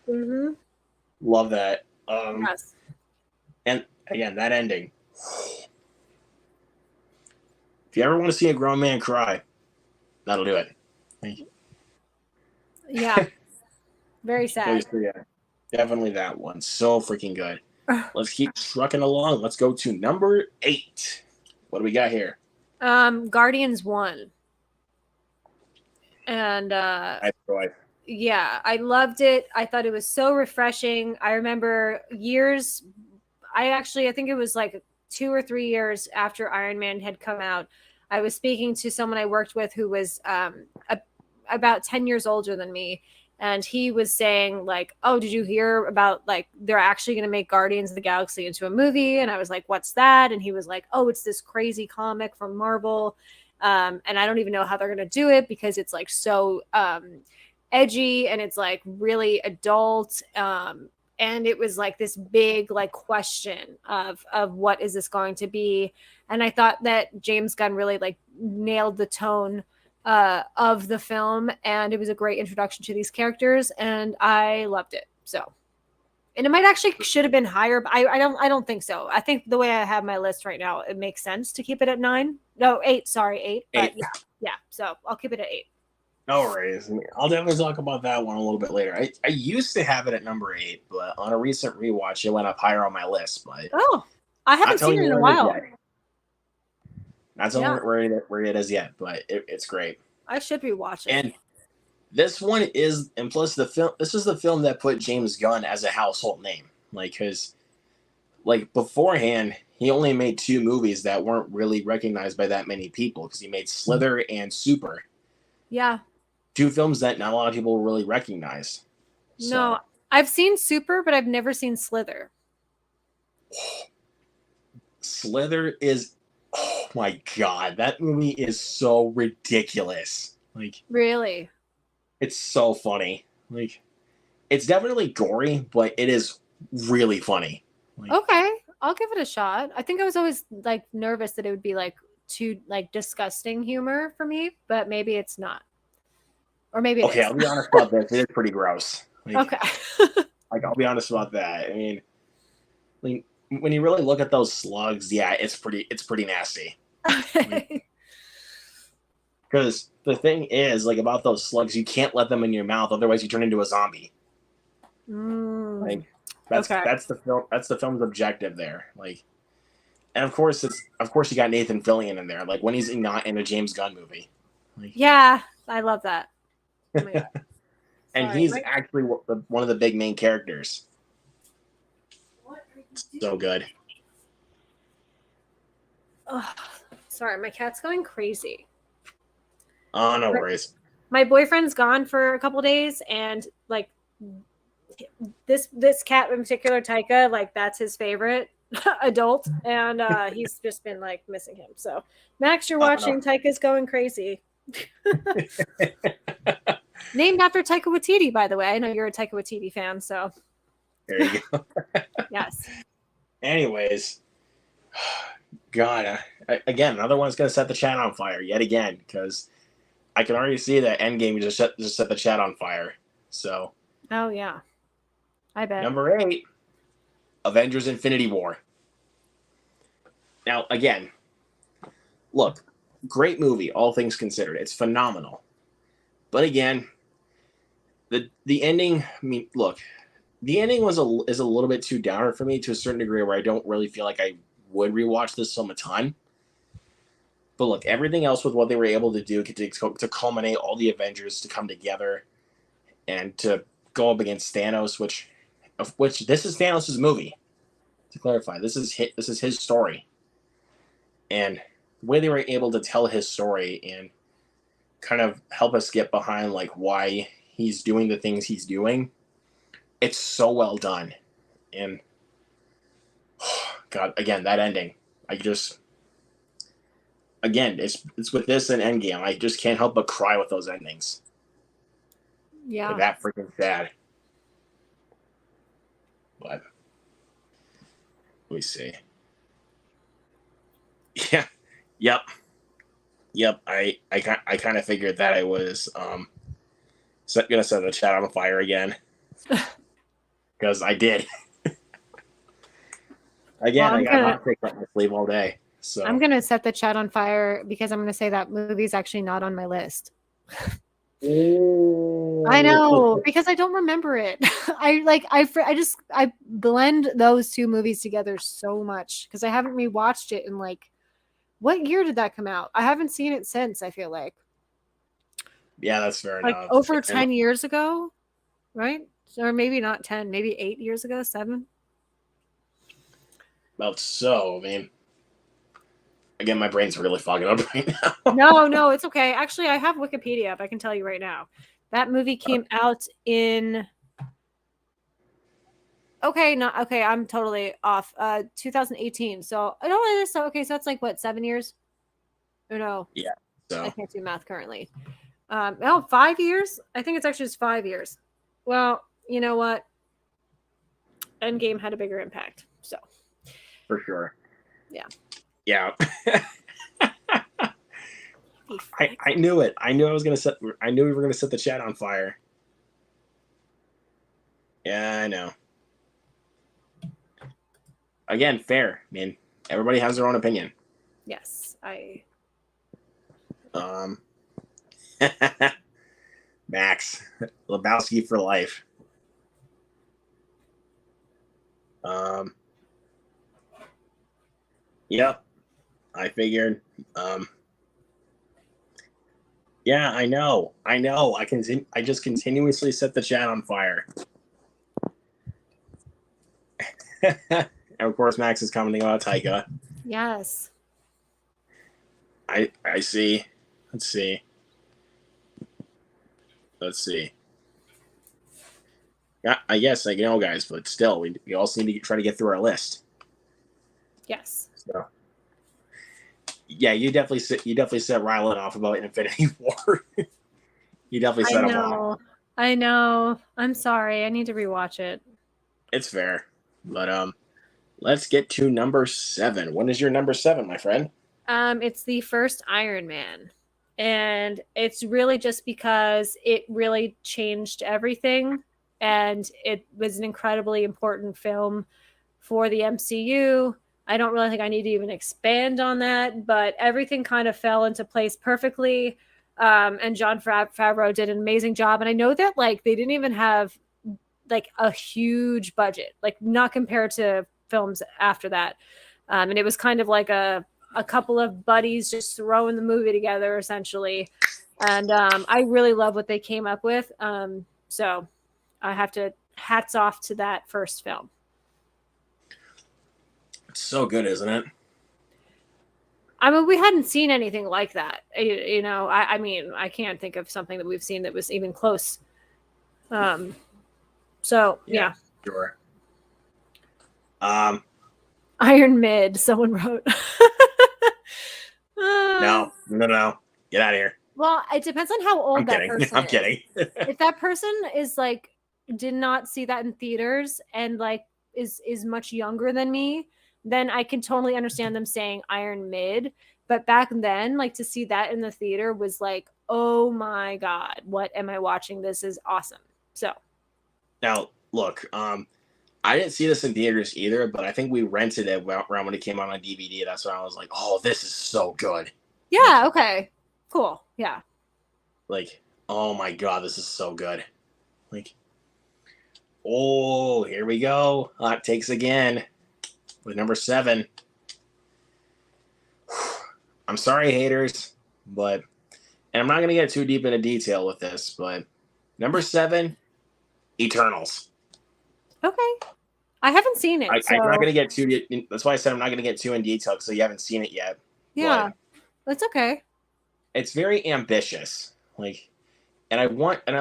Mm-hmm. Love that. Yes. And again, that ending. If you ever want to see a grown man cry, that'll do it. Yeah. Very sad. Yeah, definitely that one. So freaking good. Let's keep trucking along. Let's go to number 8. What do we got here? Guardians 1. And yeah, I loved it. I thought it was so refreshing. I remember I think it was like 2 or 3 years after Iron Man had come out, I was speaking to someone I worked with who was about 10 years older than me. And he was saying, like, oh, did you hear about, like, they're actually going to make Guardians of the Galaxy into a movie? And I was like, what's that? And he was like, oh, it's this crazy comic from Marvel. And I don't even know how they're going to do it because it's, like, so edgy and it's, like, really adult. And it was, like, this big, like, question of what is this going to be? And I thought that James Gunn really, like, nailed the tone of the film, and it was a great introduction to these characters, and I loved it. So, and it might actually should have been higher, but I don't think so. I think the way I have my list right now, it makes sense to keep it at 9. No, 8. Sorry, 8. But yeah. So I'll keep it at 8. No worries. I'll definitely talk about that one a little bit later. I used to have it at number 8, but on a recent rewatch, it went up higher on my list. But I haven't seen it in a while. Not telling where it is yet, but it's great. I should be watching. And this one is, and plus this is the film that put James Gunn as a household name. Like, because, like, beforehand, he only made 2 movies that weren't really recognized by that many people, because he made Slither and Super. Yeah. 2 films that not a lot of people really recognize. No, I've seen Super, but I've never seen Slither. Slither is, oh my god, that movie is so ridiculous. Like, Really? it's so funny. Like, it's definitely gory, but it is really funny. Like, Okay, I'll give it a shot. I think I was always like nervous that it would be like too like disgusting humor for me, but maybe it's not. Or maybe it okay, is. I'll be honest about this. It is pretty gross. Okay. Like I'll be honest about that. I mean, when you really look at those slugs, yeah, it's pretty nasty. Okay. Because the thing is, like about those slugs, you can't let them in your mouth, otherwise you turn into a zombie. Like Okay. that's the film. That's the film's objective there. Like, and of course you got Nathan Fillion in there. Like when he's not in a James Gunn movie. Like, Yeah, I love that. Oh my God. and Sorry, he's actually one of the big main characters. So good. Oh, sorry, my cat's going crazy. Oh, no worries. My boyfriend's gone for a couple days, and like this cat in particular, Taika, like that's his favorite adult, and he's just been like missing him. So, Max, you're watching. No. Taika's going crazy. Named after Taika Waititi, by the way. I know you're a Taika Waititi fan, so There you go. yes. Anyways, God, again, another one's gonna set the chat on fire yet again because I can already see that Endgame just set the chat on fire. So, Oh yeah, I bet. number 8, Avengers Infinity War. Now, again, look, great movie, all things considered. It's phenomenal. But again, the ending, I mean, look, the ending is a little bit too downer for me to a certain degree where I don't really feel like I would rewatch this film a ton. But look, everything else with what they were able to do to culminate all the Avengers to come together and to go up against Thanos, which this is Thanos' movie. To clarify, this is his story, and the way they were able to tell his story and kind of help us get behind like why he's doing the things he's doing, it's so well done. And God, again, that ending, again, it's with this and Endgame, I just can't help but cry with those endings. Yeah. They're that freaking sad. But let me see. Yeah. Yep. I kind of figured that I was gonna set the chat on fire again because I did. Again, I got hot takes up my sleeve all day. So I'm gonna set the chat on fire because I'm gonna say that movie's actually not on my list. I know because I don't remember it. I blend those two movies together so much because I haven't rewatched it in like what year did that come out? I haven't seen it since. I feel like yeah, that's fair like enough. over 10 years ago, right? Or maybe not 10, maybe 8 years ago, 7. About so, I mean, again, my brain's really fogging up right now. No, it's okay. Actually, I have Wikipedia up. I can tell you right now. That movie came out in. Okay, not okay. I'm totally off. 2018. So I don't know. So okay, so it's like what 7 years? Or no? Yeah. So I can't do math currently. No, 5 years. I think it's actually just 5 years. Well, you know what? Endgame had a bigger impact. So for sure. Yeah. I knew it. I knew we were gonna set the chat on fire. Yeah, I know. Again, fair. I mean, everybody has their own opinion. Yes, Max Lebowski for life. Yep. I figured. Yeah, I know. I just continuously set the chat on fire. And of course, Max is commenting about Taika. Yes. I see. Let's see. Yeah, I guess I know, guys, but still, we also need to try to get through our list. Yes. So yeah, you definitely set Rylan off about Infinity War. You definitely I set him off. know. I know. I'm sorry. I need to rewatch it. It's fair, but let's get to number 7. When is your number 7, my friend? It's the first Iron Man. And it's really just because it really changed everything. And it was an incredibly important film for the MCU. I don't really think I need to even expand on that, but everything kind of fell into place perfectly. And Jon Favreau did an amazing job. And I know that like they didn't even have like a huge budget, like not compared to films after that. And it was kind of like a couple of buddies just throwing the movie together essentially. And I really love what they came up with. So I have to hats off to that first film. It's so good, isn't it? I mean, we hadn't seen anything like that. You know, I mean, I can't think of something that we've seen that was even close. So yeah. Sure. Iron Mid, someone wrote. No. Get out of here. Well, it depends on how old that person I'm is. kidding. If that person is like did not see that in theaters and like is much younger than me, then I can totally understand them saying Iron Mid. But back then, like to see that in the theater was like, oh my God, what am I watching? This is awesome. So Now, look, I didn't see this in theaters either, but I think we rented it around when it came out on DVD. That's when I was like, oh, this is so good. yeah, okay. Cool. Yeah. Like, oh my God, this is so good. Like, oh, here we go. Hot takes again with number 7. I'm sorry, haters, but, and I'm not going to get too deep into detail with this, but number 7, Eternals. Okay. I haven't seen it. I'm not going to get too, that's why I said I'm not going to get too in detail because you haven't seen it yet. Yeah. That's okay. It's very ambitious. Like, and I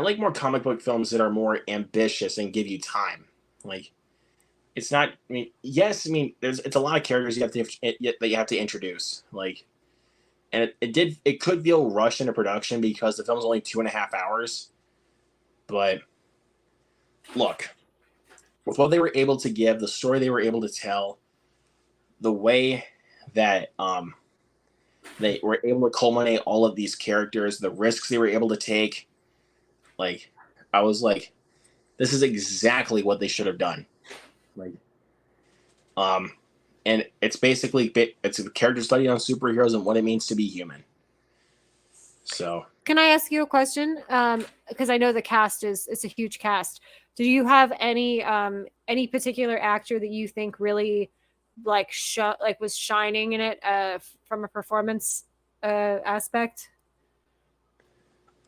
like more comic book films that are more ambitious and give you time. Like, it's not, I mean, yes, I mean, it's a lot of characters that you have to introduce. Like, and it could feel rushed into production because the film's only 2.5 hours. But look, with what they were able to give, the story they were able to tell, the way that they were able to culminate all of these characters, the risks they were able to take, like, I was like, this is exactly what they should have done. Like, and it's basically it's a character study on superheroes and what it means to be human. So, can I ask you a question? Because I know the cast it's a huge cast. Do you have any particular actor that you think really like was shining in it from a performance aspect?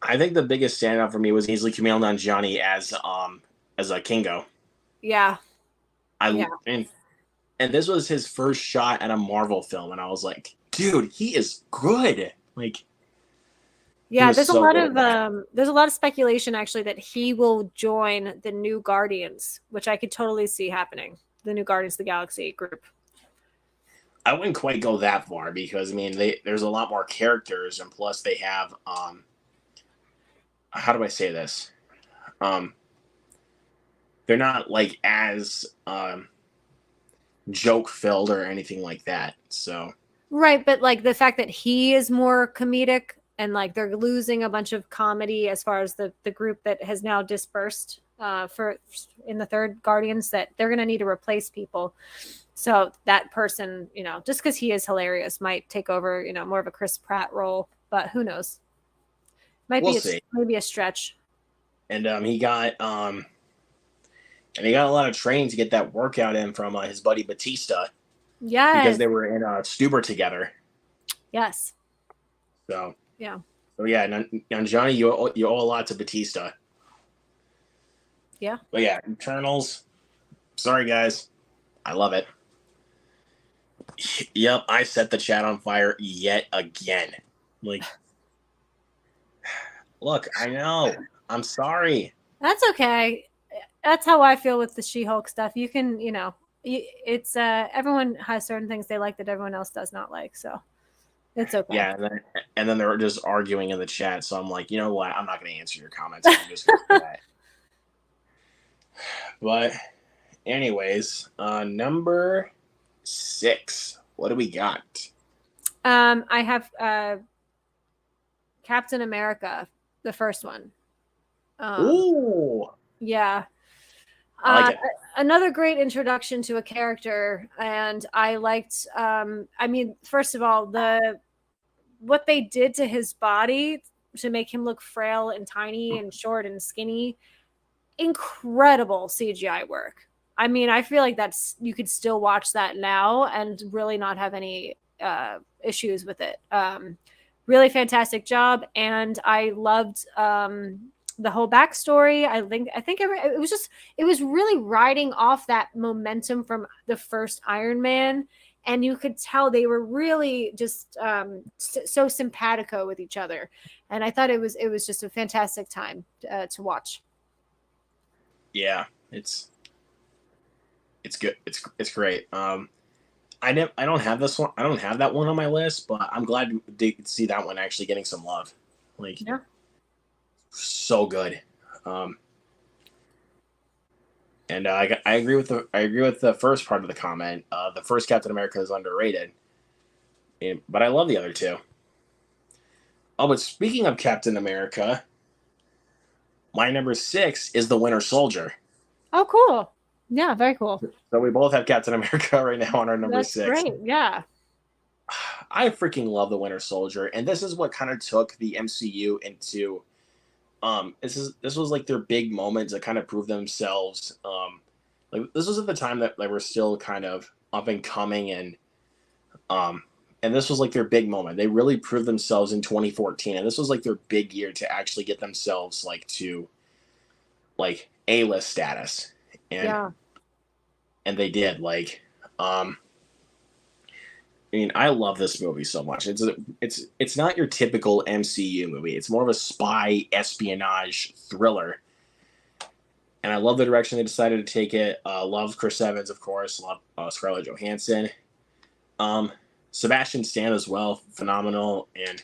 I think the biggest standout for me was easily Kumail Nanjiani as a Kingo. Yeah. And this was his first shot at a Marvel film, and I was like, dude, he is good. Like, yeah, there's a lot of speculation actually that he will join the new Guardians, which I could totally see happening. The new Guardians of the Galaxy group. I wouldn't quite go that far because I mean there's a lot more characters, and plus they have how do I say this? They're not like as joke filled or anything like that. So right, but like the fact that he is more comedic and like they're losing a bunch of comedy as far as the group that has now dispersed for in the third Guardians, that they're going to need to replace people. So that person, you know, just because he is hilarious, might take over, you know, more of a Chris Pratt role. But who knows? We'll see. Maybe a stretch. And he got a lot of training to get that workout in from his buddy Batista. Yes. Because they were in Stuber together. Yes. So yeah. So yeah, Nanjiani, you owe a lot to Batista. Yeah. But yeah, Eternals. Sorry guys, I love it. Yep, I set the chat on fire yet again. Like, look, I know. I'm sorry. That's okay. That's how I feel with the She-Hulk stuff. You can, you know, it's everyone has certain things they like that everyone else does not like, so it's okay. Yeah, and then they're just arguing in the chat. So I'm like, you know what? I'm not going to answer your comments. I'm just going to do that. But anyways, number 6. What do we got? I have Captain America, the first one. Ooh, Yeah. I like it. Another great introduction to a character, and I liked. I mean, first of all, what they did to his body to make him look frail and tiny and short and skinny, incredible CGI work. I mean, I feel like you could still watch that now and really not have any issues with it. Really fantastic job, and I loved the whole backstory. It was really riding off that momentum from the first Iron Man, and you could tell they were really just so simpatico with each other, and I thought it was just a fantastic time to watch. Yeah, it's good. It's great. I don't have this one. I don't have that one on my list, but I'm glad to see that one actually getting some love. Like, Yeah. So good. And I agree with the first part of the comment. The first Captain America is underrated, but I love the other two. Oh, but speaking of Captain America, my number 6 is the Winter Soldier. Oh, cool. Yeah, very cool. So we both have Captain America right now on our number That's 6. great. Yeah. I freaking love the Winter Soldier, and this is what kind of took the MCU into. This was like their big moment to kind of prove themselves. Like this was at the time that they were still kind of up and coming, and this was like their big moment. They really proved themselves in 2014, and this was like their big year to actually get themselves like to like A-list status, and they did. Like, I mean, I love this movie so much. It's not your typical MCU movie. It's more of a spy espionage thriller, and I love the direction they decided to take it. Love Chris Evans, of course. Love Scarlett Johansson. Sebastian Stan as well, phenomenal. And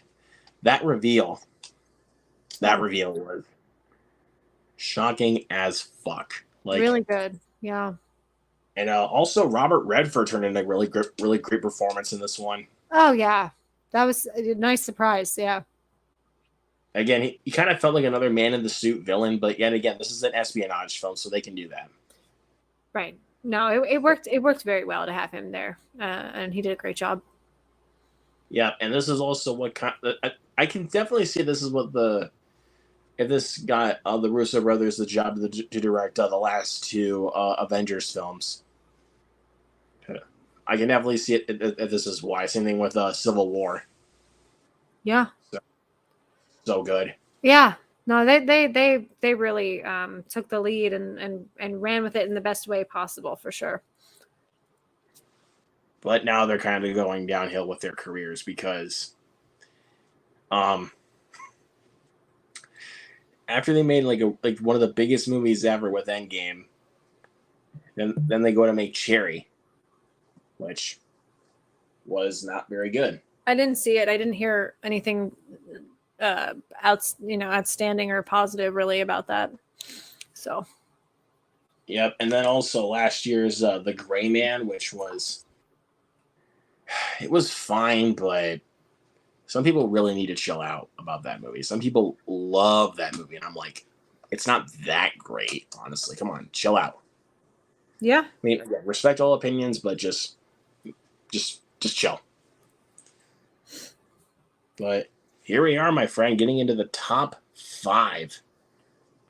that reveal was shocking as fuck. Like, really good. Yeah. And also Robert Redford turned in a really great performance in this one. Oh yeah, that was a nice surprise. Yeah. Again, he kind of felt like another man in the suit villain, but yet again, this is an espionage film, so they can do that. Right. No, it worked. It worked very well to have him there, and he did a great job. Yeah, and this is also what I can definitely see. This is what if this got the Russo brothers the job to direct the last 2 Avengers films. I can definitely see it if this is why. Same thing with Civil War. Yeah. So good. Yeah. No, they really took the lead and ran with it in the best way possible for sure. But now they're kind of going downhill with their careers because, after they made like one of the biggest movies ever with Endgame, then they go to make Cherry, which was not very good. I didn't see it. I didn't hear anything outstanding or positive really about that. So. Yep, and then also last year's The Gray Man, which was fine, but some people really need to chill out about that movie. Some people love that movie, and I'm like, it's not that great, honestly. Come on, chill out. Yeah. I mean, again, respect all opinions, but just chill. But here we are, my friend, getting into the top 5.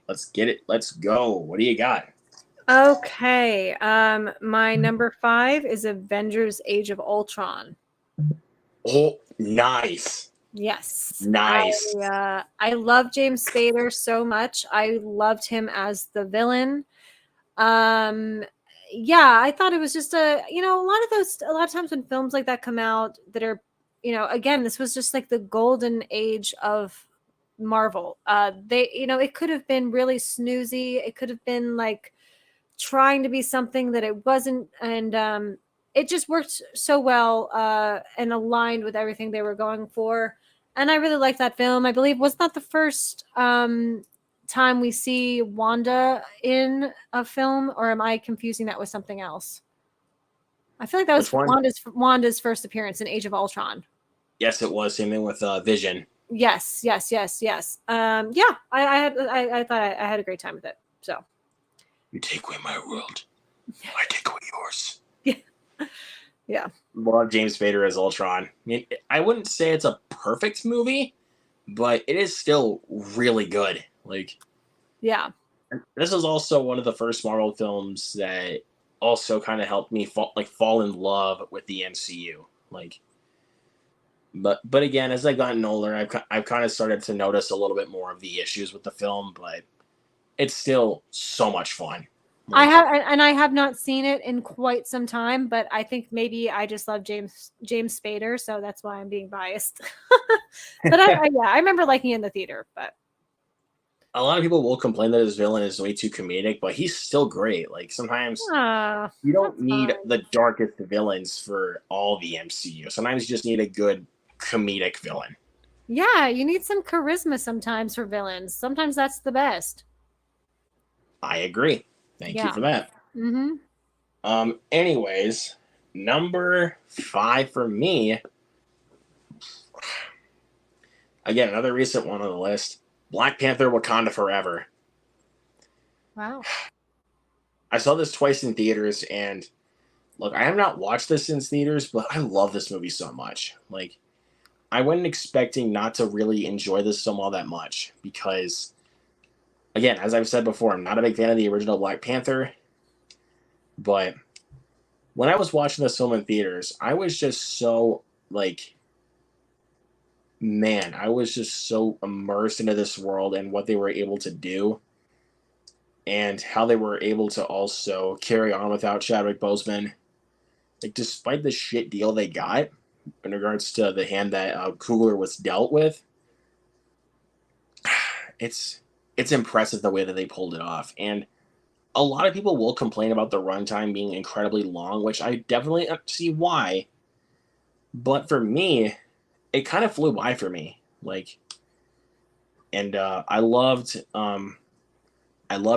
Let's get it. Let's go. What do you got? Okay. My number 5 is Avengers Age of Ultron. Oh, nice. Yes. Nice. I love James Spader so much. I loved him as the villain. Yeah, I thought it was just a lot of times when films like that come out that are, again, this was just like the golden age of Marvel. It could have been really snoozy. It could have been like trying to be something that it wasn't, and it just worked so well and aligned with everything they were going for. And I really liked that film. I believe wasn't that the first time we see Wanda in a film, or am I confusing that with something else? I feel like that was Which one? Wanda's first appearance in Age of Ultron. Yes, it was. Same thing with Vision. Yes. Yeah, I thought I had a great time with it. So You take away my world, I take away yours. yeah. Love James Spader as Ultron. I mean, I wouldn't say it's a perfect movie, but it is still really good. Like, Yeah. this is also one of the first Marvel films that also kind of helped me fall in love with the MCU. Like, but again, as I've gotten older, I've kind of started to notice a little bit more of the issues with the film, but it's still so much fun. Like, I have not seen it in quite some time, but I think maybe I just love James Spader, so that's why I'm being biased. But I remember liking it in the theater. But a lot of people will complain that his villain is way too comedic, but he's still great. Like, sometimes you don't need fine. the darkest villains for all the MCU. Sometimes you just need a good comedic villain. Yeah, you need some charisma sometimes for villains. Sometimes that's the best. I agree. Thank you for that. Mm-hmm. Anyways, number 5 for me. Again, another recent one on the list. Black Panther: Wakanda Forever. Wow. I saw this twice in theaters, and look, I have not watched this in theaters, but I love this movie so much. Like, I went expecting not to really enjoy this film all that much because, again, as I've said before, I'm not a big fan of the original Black Panther. But when I was watching this film in theaters, I was just so, like, man, I was just so immersed into this world and what they were able to do and how they were able to also carry on without Chadwick Boseman. Like, despite the shit deal they got in regards to the hand that Coogler was dealt with, it's impressive the way that they pulled it off. And a lot of people will complain about the runtime being incredibly long, which I definitely see why. But for me, it kind of flew by for me. Like, and I loved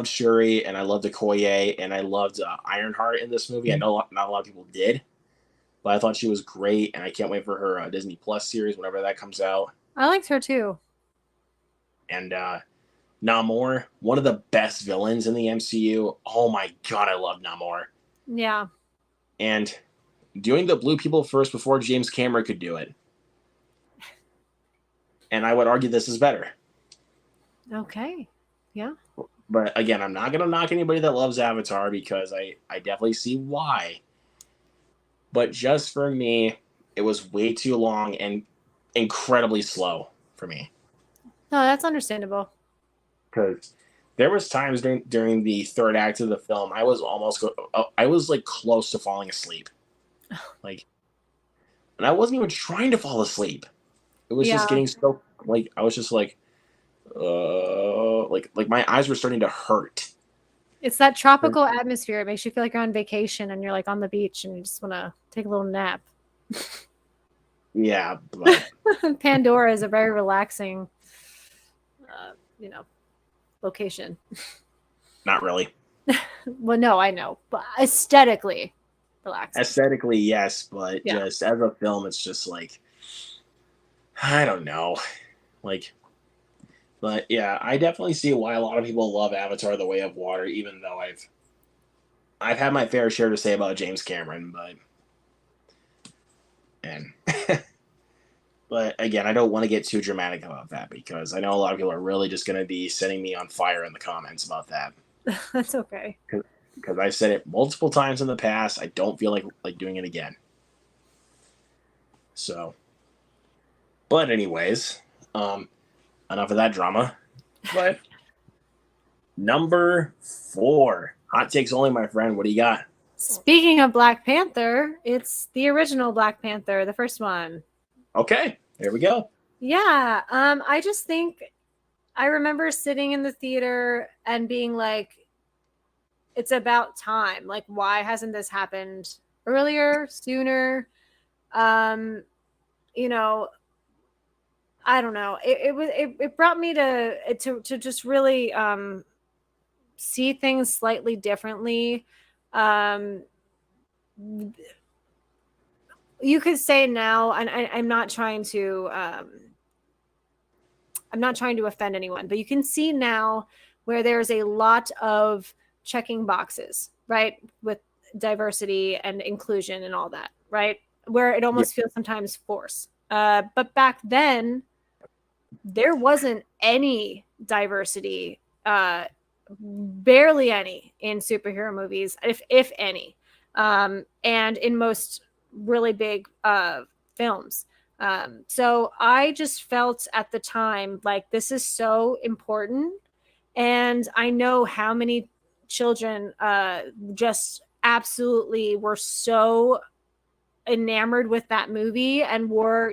Shuri, and I loved Okoye, and I loved Ironheart in this movie. I know not a lot of people did, but I thought she was great, and I can't wait for her Disney Plus series whenever that comes out. I liked her too. And Namor, one of the best villains in the MCU. Oh my god, I love Namor. Yeah. And doing the blue people first before James Cameron could do it. And I would argue this is better. Okay. Yeah. But again, I'm not going to knock anybody that loves Avatar because I definitely see why. But just for me, it was way too long and incredibly slow for me. No, that's understandable. Because there was times during the third act of the film, I was I was like close to falling asleep. Like, and I wasn't even trying to fall asleep. It was just getting so, like, I was just like my eyes were starting to hurt. It's that tropical atmosphere. It makes you feel like you're on vacation and you're like on the beach and you just want to take a little nap. Yeah, but Pandora is a very relaxing, location. Not really. Well, no, I know, but aesthetically relaxing. Aesthetically, yes, but Yeah. just as a film, it's just like, I don't know, like. But yeah, I definitely see why a lot of people love Avatar: The Way of Water, even though I've had my fair share to say about James Cameron, but again, I don't want to get too dramatic about that because I know a lot of people are really just going to be setting me on fire in the comments about that. That's okay. Because I've said it multiple times in the past. I don't feel like doing it again. So, but anyways, enough of that drama. But number 4, hot takes only, my friend. What do you got? Speaking of Black Panther, it's the original Black Panther, the first one. Okay, there we go. Yeah, I just think I remember sitting in the theater and being like, it's about time. Like, why hasn't this happened earlier, sooner? Um, you know, I don't know. It brought me to just really see things slightly differently. Um, you could say now, and I'm not trying to I'm not trying to offend anyone, but you can see now where there's a lot of checking boxes, right? With diversity and inclusion and all that, right? Where it Yeah. almost feels sometimes forced. But back then, there wasn't any diversity, barely any in superhero movies, if any, and in most really big films. So I just felt at the time like this is so important, and I know how many children just absolutely were so enamored with that movie and wore,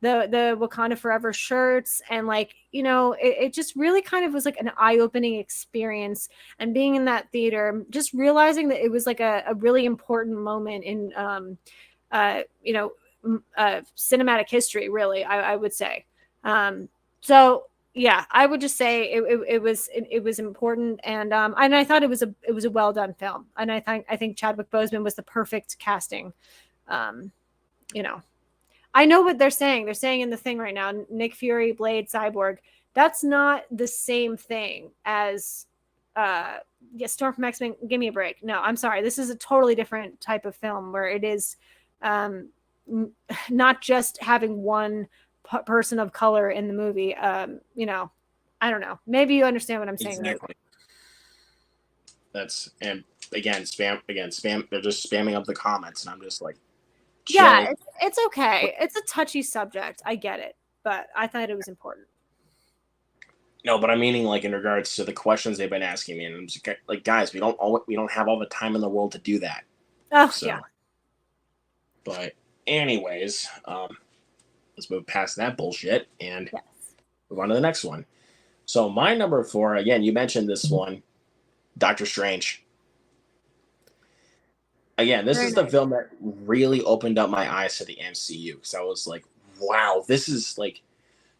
the Wakanda Forever shirts, and like, it just really kind of was like an eye-opening experience. And being in that theater, just realizing that it was like a really important moment in uh you know cinematic history, really, I would say. So yeah, I would just say it was important, and I thought it was a well done film, and I think Chadwick Boseman was the perfect casting. um you know I know what they're saying. They're saying in the thing right now, Nick Fury, Blade, Cyborg. That's not the same thing as yeah, Storm from X-Men. Give me a break. No, I'm sorry. This is a totally different type of film where it is um, not just having one person of color in the movie. I don't know. Maybe you understand what I'm saying. Exactly. And again, spam. They're just spamming up the comments, and I'm just like, chill. Yeah, it's okay. It's a touchy subject. I get it, but I thought it was important. No, but I'm meaning like in regards to the questions they've been asking me, and I'm just like, guys, we don't have all the time in the world to do that. Oh So, yeah. but anyways, let's move past that bullshit and Yes. move on to the next one. So my number 4, again, you mentioned this one, Doctor Strange. Again, this Very is the nice. film that really opened up my eyes to the MCU, because I was like, wow, this is like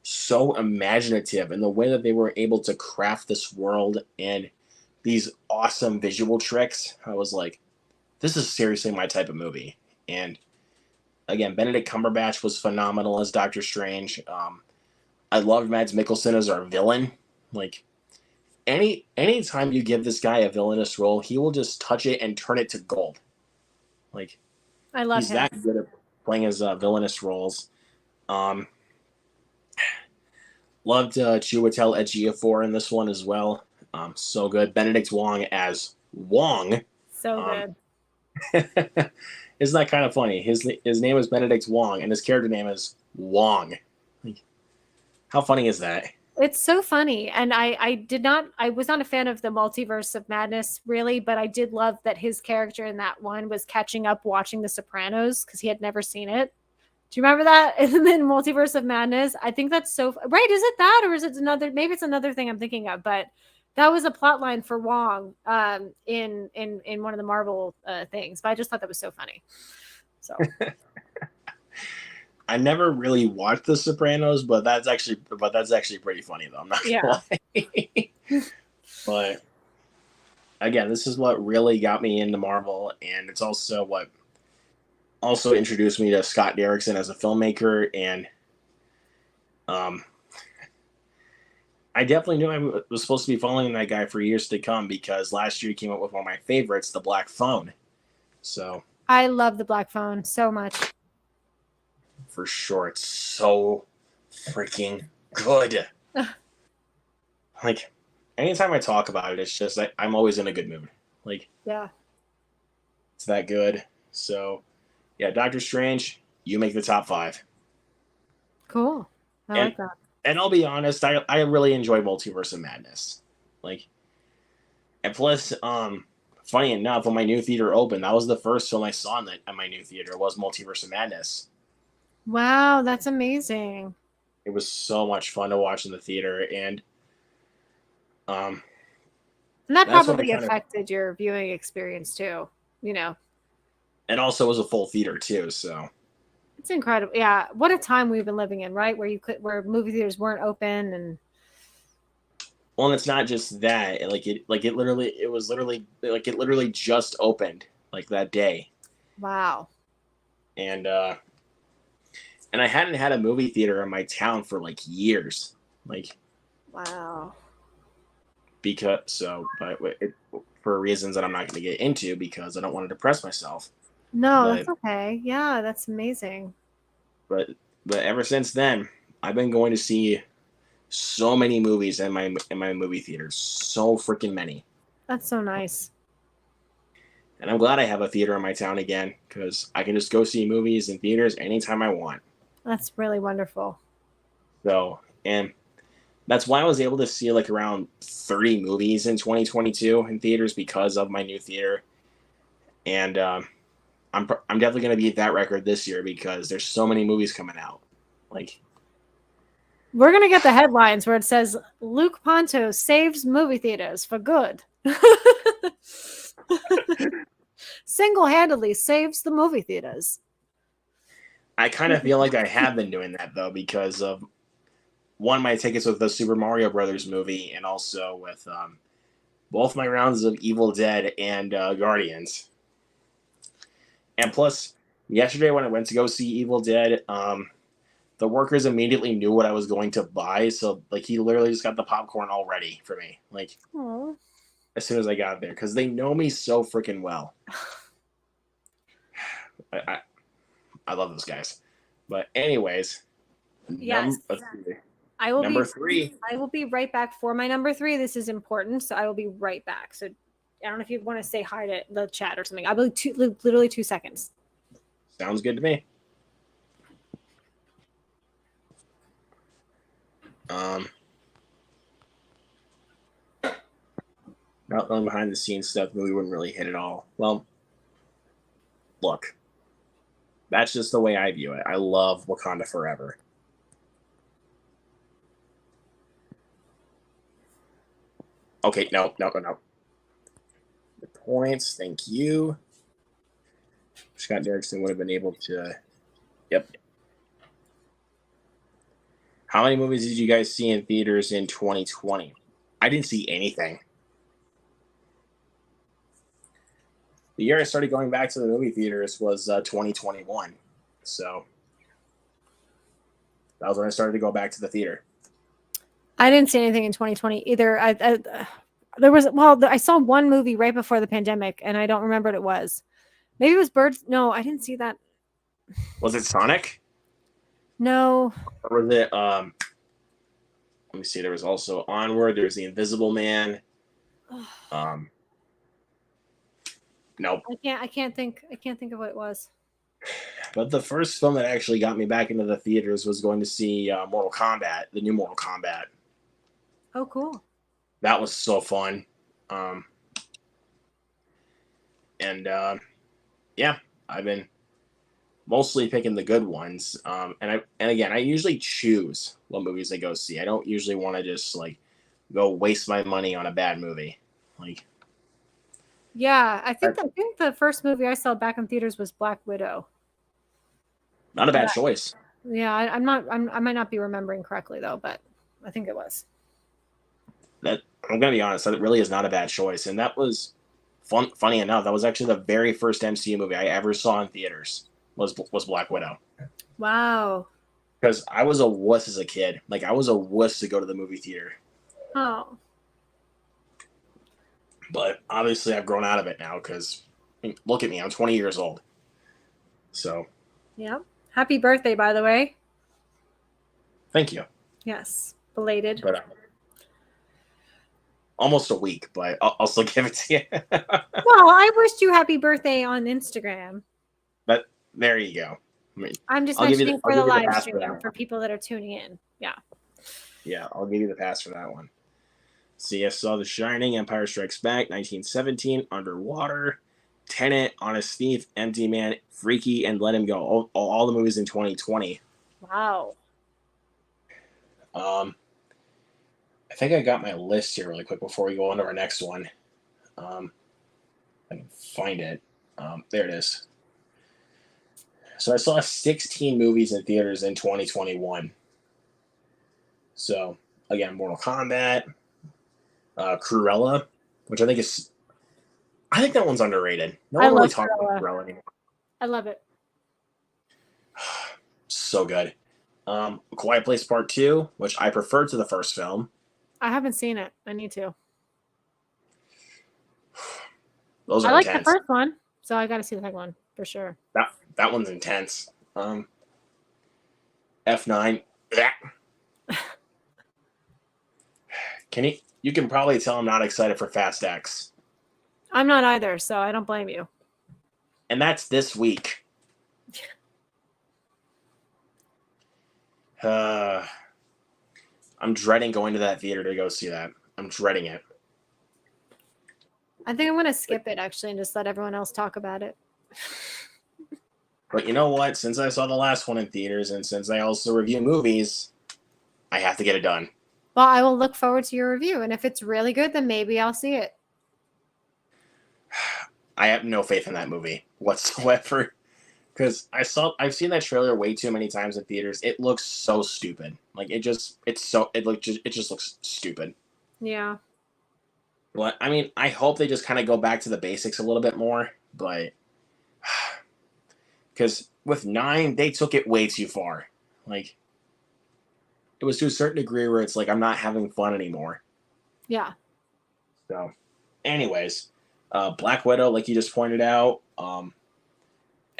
so imaginative, and the way that they were able to craft this world and these awesome visual tricks. I was like, this is seriously my type of movie. And again, Benedict Cumberbatch was phenomenal as Doctor Strange. I loved Mads Mikkelsen as our villain. Like, anytime you give this guy a villainous role, he will just touch it and turn it to gold. Like, I love he's him. that good at playing his villainous roles. Um, Loved Chiwetel Ejiofor in this one as well. So good. Benedict Wong as Wong. So Um, good. isn't that kind of funny? His name is Benedict Wong, and his character name is Wong. Like, how funny is that? It's so funny. And I was not a fan of the Multiverse of Madness, really, but I did love that his character in that one was catching up watching The Sopranos because he had never seen it. Do you remember that? And then Multiverse of Madness. I think that's so right. Is it that, or is it another? Maybe it's another thing I'm thinking of. But that was a plot line for Wong in one of the Marvel things. But I just thought that was so funny. So I never really watched The Sopranos, but that's actually pretty funny though. I'm not yeah. gonna lie. But again, this is what really got me into Marvel, and it's also what also introduced me to Scott Derrickson as a filmmaker. And um, I definitely knew I was supposed to be following that guy for years to come, because last year he came up with one of my favorites, The Black Phone. So I love the Black Phone so much. for sure, it's so freaking good. Like, anytime I talk about it, it's just like I'm always in a good mood. Like, Yeah. it's that good. So yeah, Doctor Strange, you make the top 5. Cool. I And like that. and I'll be honest, I really enjoy Multiverse of Madness. Like, and plus, funny enough, when my new theater opened, that was the first film I saw at my new theater, was Multiverse of Madness. Wow, that's amazing. It was so much fun to watch in the theater, and um, And that That's when I probably kind of, affected your viewing experience too. You know, and also it was a full theater too. So it's incredible. Yeah, what a time we've been living in, right? Where movie theaters weren't open, and well, and it's not just that. It was literally like it literally just opened like that day, wow. and I hadn't had a movie theater in my town for like years, like Wow. because so, but for reasons that I'm not going to get into because I don't want to depress myself. No, But that's okay. Yeah, that's amazing. but but ever since then, I've been going to see so many movies in my movie theaters, so freaking many. That's so nice. And I'm glad I have a theater in my town again because I can just go see movies in theaters anytime I want. That's really wonderful. So, and that's why I was able to see like around 30 movies in 2022 in theaters because of my new theater. And I'm definitely going to beat that record this year because there's so many movies coming out. Like, We're gonna get the headlines where it says Luke Ponto saves movie theaters for good. Single-handedly saves the movie theaters. I kind of feel like I have been doing that though because of one my tickets with the Super Mario Brothers movie and also with both my rounds of Evil Dead and Guardians. And plus, yesterday when I went to go see Evil Dead, the workers immediately knew what I was going to buy, so like he literally just got the popcorn all ready for me, like Aww. as soon as I got there, because they know me so freaking well. I, I love those guys. But anyways, Yes. I will number be 3. I will be right back for my number 3. This is important, so I will be right back. So I don't know if you want to say hi to the chat or something. I'll be literally 2 seconds. Sounds good to me. Not long behind the scenes stuff, the movie wouldn't really hit at all. Well, look, that's just the way I view it. I love Wakanda Forever. Okay, no. The points, thank you. Scott Derrickson would have been able to. Yep. How many movies did you guys see in theaters in 2020? I didn't see anything. The year I started going back to the movie theaters was 2021. So that was when I started to go back to the theater. I didn't see anything in 2020 either. I saw one movie right before the pandemic, and I don't remember what it was. Maybe it was Birds. No, I didn't see that. Was it Sonic? No. Or was it let me see, there was also Onward, there was The Invisible Man. Nope. I can't think of what it was. But the first film that actually got me back into the theaters was going to see Mortal Kombat, the new Mortal Kombat. Oh, cool. That was so fun. Yeah, I've been mostly picking the good ones. And again, I usually choose what movies I go see. I don't usually want to just like go waste my money on a bad movie. Like, yeah, I think the first movie I saw back in theaters was Black Widow. not a bad choice. Yeah, I might not be remembering correctly though, but I think it was. That I'm gonna be honest, that really is not a bad choice, and that was funny enough. That was actually the very first MCU movie I ever saw in theaters. Was Black Widow. Wow. Because I was a wuss as a kid. Like I was a wuss to go to the movie theater. Oh. But obviously, I've grown out of it now. Because look at me, I'm 20 years old. So. Yeah. Happy birthday, by the way. Thank you. Yes, belated. But almost a week, but I'll still give it to you. Well, I wished you happy birthday on Instagram. But there you go. I'm just mentioning for the live stream for people that are tuning in. Yeah. Yeah, I'll give you the pass for that one. See, I saw The Shining, Empire Strikes Back, 1917, Underwater, Tenet, Honest Thief, Empty Man, Freaky, and Let Him Go. All the movies in 2020. Wow. I think I got my list here really quick before we go on to our next one. I can find it. There it is. So I saw 16 movies in theaters in 2021. So again, Mortal Kombat, Cruella, which I think that one's underrated. No I one really love talks about Cruella. Cruella anymore. I love it. So good. Quiet Place Part 2, which I preferred to the first film. I haven't seen it. I need to. Those I are like the intense. first one, so I got to see the second one for sure. That one's intense. F9. You can probably tell I'm not excited for Fast X. I'm not either, so I don't blame you. And that's this week. I'm dreading going to that theater to go see that. I'm dreading it. I think I'm going to skip it, actually, and just let everyone else talk about it. But you know what? Since I saw the last one in theaters, and since I also review movies, I have to get it done. Well, I will look forward to your review, and if it's really good, then maybe I'll see it. I have no faith in that movie whatsoever. Because I've seen that trailer way too many times in theaters. It looks so stupid. Like it just looks stupid. Yeah. But I mean, I hope they just kind of go back to the basics a little bit more. But because with 9, they took it way too far. Like it was to a certain degree where it's like I'm not having fun anymore. Yeah. So, anyways, Black Widow, like you just pointed out,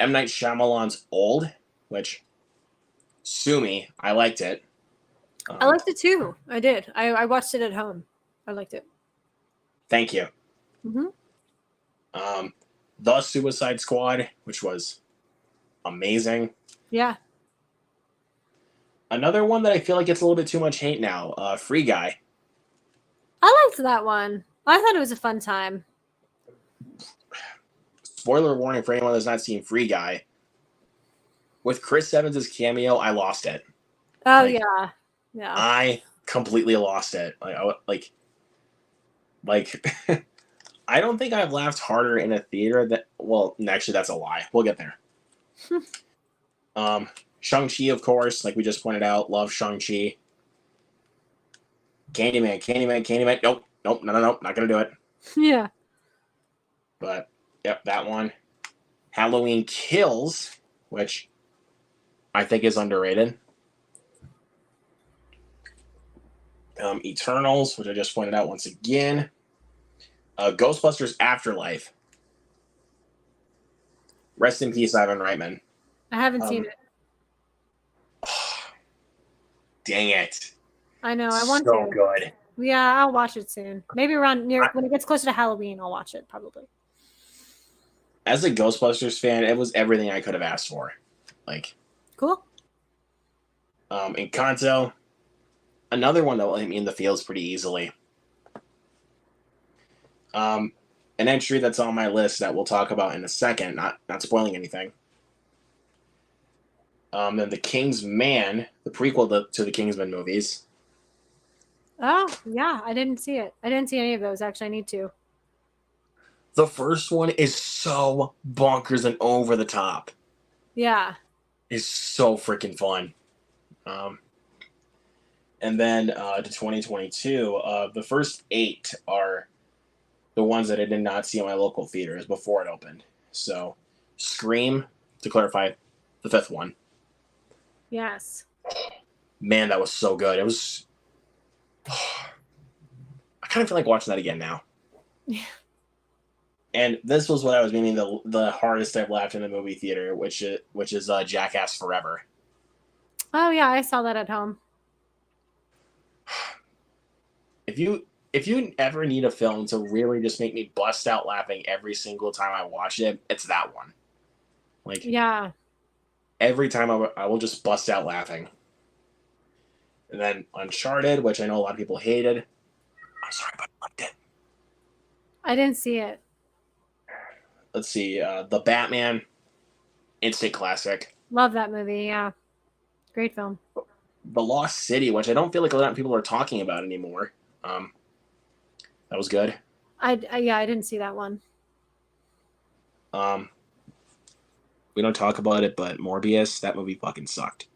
M. Night Shyamalan's Old, which sue me, I liked it. I liked it too. I did. I watched it at home. I liked it. Thank you. Mm-hmm. The Suicide Squad, which was amazing. Yeah. Another one that I feel like gets a little bit too much hate now, Free Guy. I liked that one. I thought it was a fun time. Spoiler warning for anyone that's not seen Free Guy. With Chris Evans' cameo, I lost it. Oh, Like, yeah. I completely lost it. Like I don't think I've laughed harder in a theater actually that's a lie. We'll get there. Shang-Chi, of course, like we just pointed out, love Shang-Chi. Candyman. Nope, no, not gonna do it. Yeah. But yep, that one. Halloween Kills, which I think is underrated. Eternals, which I just pointed out once again. Ghostbusters Afterlife. Rest in peace, Ivan Reitman. I haven't seen it. Dang it. I know. I want so to. good. Yeah, I'll watch it soon. Maybe around when it gets closer to Halloween, I'll watch it probably. As a Ghostbusters fan, it was everything I could have asked for. Like, cool. Encanto, another one that will hit me in the feels pretty easily. An entry that's on my list that we'll talk about in a second, not spoiling anything. Then The King's Man, the prequel to the Kingsman movies. Oh, yeah, I didn't see it. I didn't see any of those. Actually, I need to. The first one is so bonkers and over the top. Yeah. It's so freaking fun. And then to 2022, the first 8 are the ones that I did not see in my local theaters before it opened. So, Scream, to clarify, the 5th one. Yes. Man, that was so good. It was... I kind of feel like watching that again now. Yeah. And this was what I was meaning the hardest I've laughed in a movie theater, which is Jackass Forever. Oh yeah, I saw that at home. If you ever need a film to really just make me bust out laughing every single time I watch it, it's that one. Like, yeah, every time I will just bust out laughing. And then Uncharted, which I know a lot of people hated. I'm sorry, but I liked it. I didn't see it. Let's see, The Batman, instant classic. Love that movie. Yeah, great film. The Lost City, which I don't feel like a lot of people are talking about anymore. That was good. Yeah, I didn't see that one. We don't talk about it, but Morbius, that movie fucking sucked.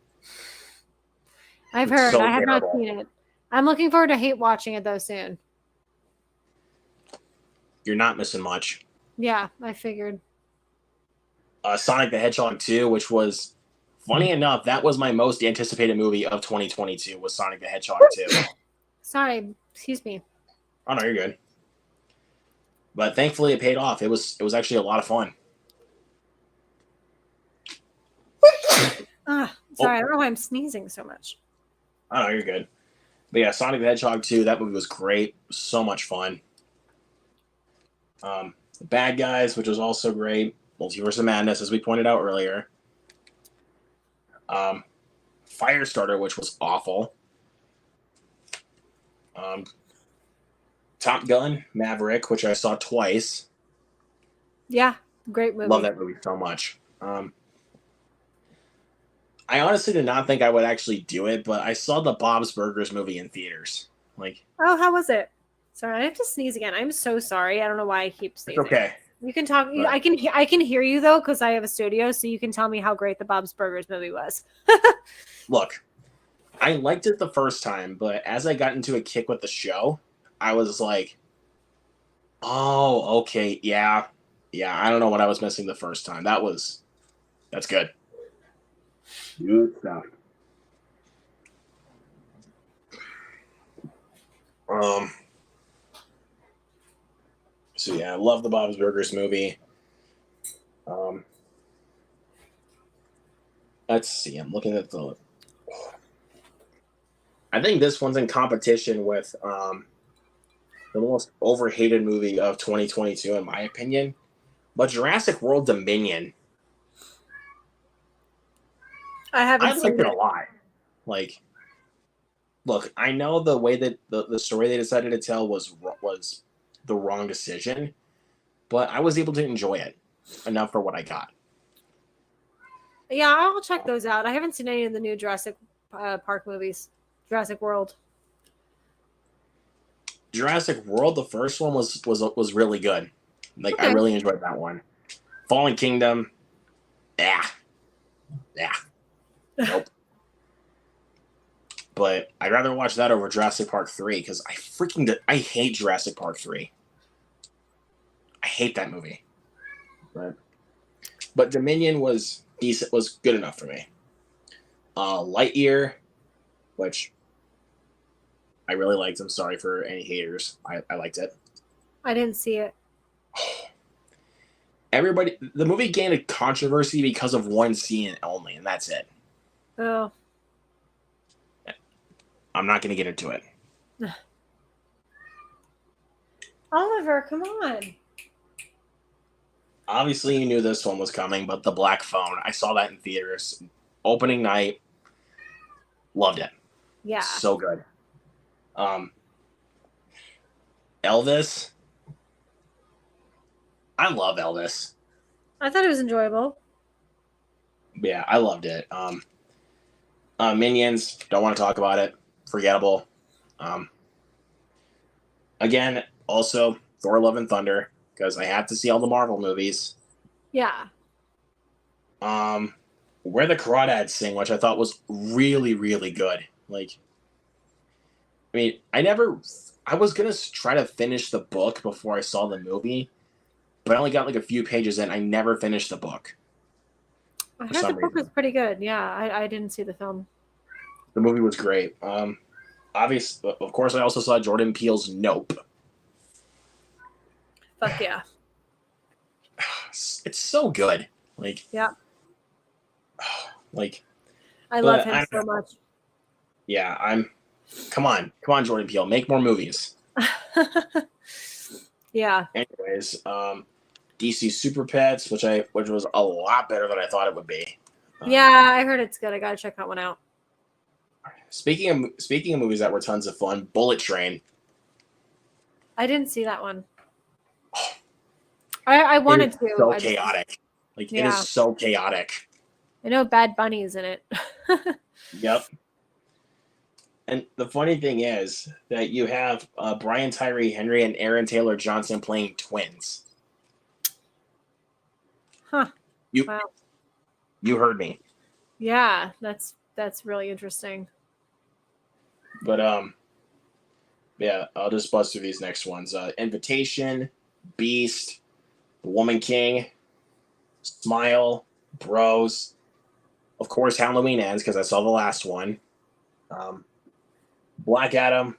I've It's heard. so I have not terrible. seen it. I'm looking forward to hate watching it though soon. You're not missing much. Yeah, I figured. Sonic the Hedgehog 2, which was funny enough, that was my most anticipated movie of 2022 was Sonic the Hedgehog 2. Sorry, excuse me. Oh no, you're good. But thankfully it paid off. It was actually a lot of fun. Sorry, I don't know why I'm sneezing so much. Oh no, you're good. But yeah, Sonic the Hedgehog 2, that movie was great. So much fun. The Bad Guys, which was also great. Multiverse of Madness, as we pointed out earlier. Firestarter, which was awful. Top Gun, Maverick, which I saw twice. Yeah, great movie. Love that movie so much. I honestly did not think I would actually do it, but I saw the Bob's Burgers movie in theaters. Like, oh, how was it? Sorry, I have to sneeze again. I'm so sorry. I don't know why I keep sneezing. it's okay. You can talk. But I can hear you though because I have a studio, so you can tell me how great the Bob's Burgers movie was. look, I liked it the first time, but as I got into a kick with the show, I was like, oh, okay, yeah. I don't know what I was missing the first time. That's good. Good stuff. So yeah, I love the Bob's Burgers movie. Let's see. I'm looking at the. I think this one's in competition with the most overhated movie of 2022, in my opinion. But Jurassic World Dominion. I haven't seen liked it it a lot. Like, look, I know the way that the story they decided to tell was the wrong decision, but I was able to enjoy it enough for what I got. Yeah, I'll check those out. I haven't seen any of the new Jurassic Park movies. Jurassic World. Jurassic World, the first one was really good. Like, okay. I really enjoyed that one. Fallen Kingdom, yeah, nope. But I'd rather watch that over Jurassic Park 3 because I hate Jurassic Park 3. I hate that movie. But Dominion was decent, was good enough for me. Lightyear, which I really liked. I'm sorry for any haters. I liked it. I didn't see it. The movie gained a controversy because of one scene only, and that's it. Oh. I'm not going to get into it. Oliver, come on. Obviously, you knew this one was coming, but The Black Phone. I saw that in theaters. Opening night. Loved it. Yeah. So good. Elvis. I love Elvis. I thought it was enjoyable. Yeah, I loved it. Minions. Don't want to talk about it. Forgettable. Again, also Thor: Love and Thunder because I have to see all the Marvel movies. Yeah. Where the Crawdads Sing, which I thought was really, really good. Like, I mean, I was gonna try to finish the book before I saw the movie, but I only got like a few pages in. I never finished the book. I heard the book was pretty good. Yeah, I didn't see the film. The movie was great. Obviously, of course, I also saw Jordan Peele's Nope. Fuck yeah. It's so good. Like, yeah. Like, I love him so much. Yeah, come on, Jordan Peele, make more movies. Yeah. Anyways, DC Super Pets, which was a lot better than I thought it would be. Yeah, I heard it's good. I gotta check that one out. Speaking of movies that were tons of fun, Bullet Train. I didn't see that one. I wanted to. So chaotic. Like, it is so chaotic. I know Bad Bunny is in it. Yep. And the funny thing is that you have Brian Tyree Henry and Aaron Taylor Johnson playing twins. Huh. You Wow. you heard me. Yeah, that's really interesting. But yeah, I'll just buzz through these next ones. Invitation, Beast, The Woman King, Smile, Bros. Of course, Halloween Ends because I saw the last one. Black Adam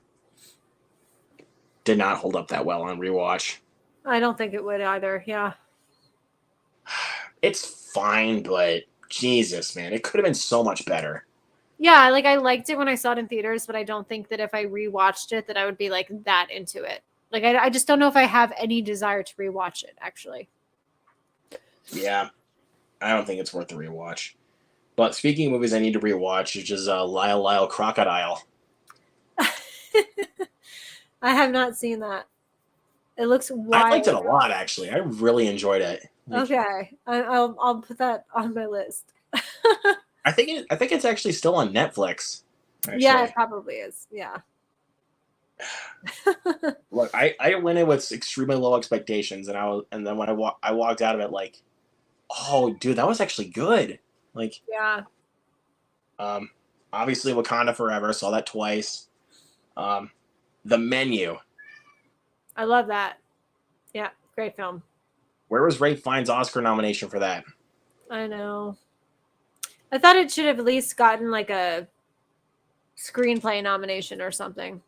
did not hold up that well on rewatch. I don't think it would either. Yeah. It's fine, but Jesus, man, it could have been so much better. Yeah, like I liked it when I saw it in theaters, but I don't think that if I rewatched it that I would be like that into it. Like I just don't know if I have any desire to rewatch it, actually. Yeah, I don't think it's worth the rewatch. But speaking of movies I need to rewatch, which is Lyle Lyle Crocodile. I have not seen that. It looks wild. I liked it a lot, actually. I really enjoyed it. Okay, I'll put that on my list. I think it's actually still on Netflix. Actually. Yeah, it probably is. Yeah. Look, I went in with extremely low expectations, and then when I walked out of it like, oh, dude, that was actually good. Like, yeah. Obviously Wakanda Forever, saw that twice. The Menu. I love that. Yeah, great film. Where was Ralph Fiennes' Oscar nomination for that? I know. I thought it should have at least gotten like a screenplay nomination or something.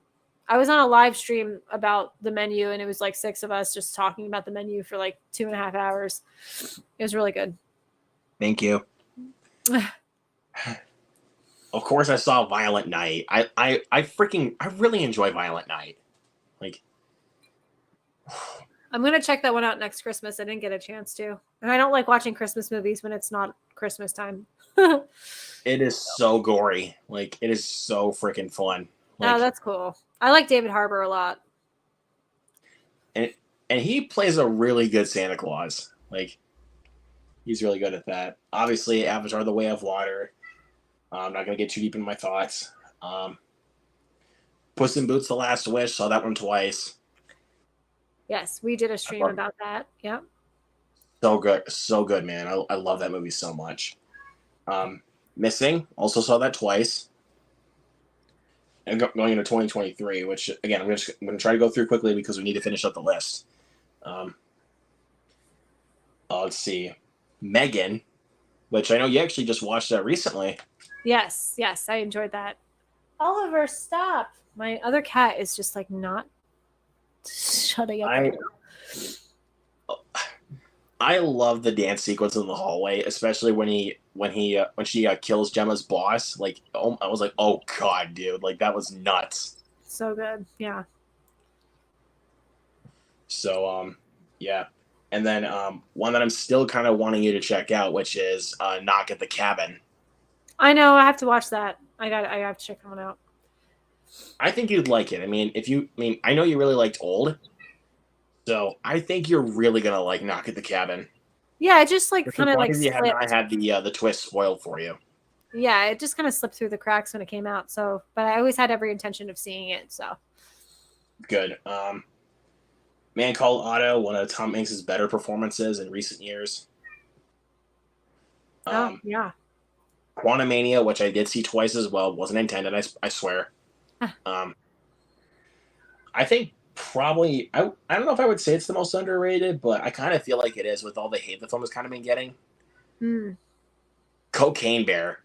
I was on a live stream about The Menu, and it was like 6 of us just talking about The Menu for like 2.5 hours. It was really good. Thank you. Of course, I saw Violent Night. I really enjoy Violent Night. Like, I'm gonna check that one out next Christmas. I didn't get a chance to, and I don't like watching Christmas movies when it's not Christmas time. it is so gory. Like, it is so freaking fun. Like, oh, that's cool. I like David Harbour a lot. And he plays a really good Santa Claus. Like, he's really good at that. Obviously, Avatar: The Way of Water. I'm not going to get too deep into my thoughts. Puss in Boots: The Last Wish. Saw that one twice. Yes, we did a stream about that. Yeah. So good, man. I love that movie so much. Missing. Also saw that twice. And going into 2023, which again I'm going to try to go through quickly because we need to finish up the list. Let's see, Megan, which I know you actually just watched that recently. Yes, I enjoyed that. Oliver, stop! My other cat is just like not shutting up. I love the dance sequence in the hallway, especially when she kills Gemma's boss. Like, I was like, oh god, dude, like that was nuts. So good, yeah. So, yeah, and then one that I'm still kind of wanting you to check out, which is Knock at the Cabin. I know, I have to watch that. I have to check that one out. I think you'd like it. I know you really liked Old. So I think you're really gonna like Knock at the Cabin. Yeah, it just like kind of like you have not had the twist spoiled for you. Yeah, it just kind of slipped through the cracks when it came out. So, but I always had every intention of seeing it. So good. Man Called Otto, one of Tom Hanks' better performances in recent years. Yeah. Quantumania, which I did see twice as well, wasn't intended. I swear. I think. Probably, I don't know if I would say it's the most underrated, but I kind of feel like it is with all the hate the film has kind of been getting. Cocaine Bear.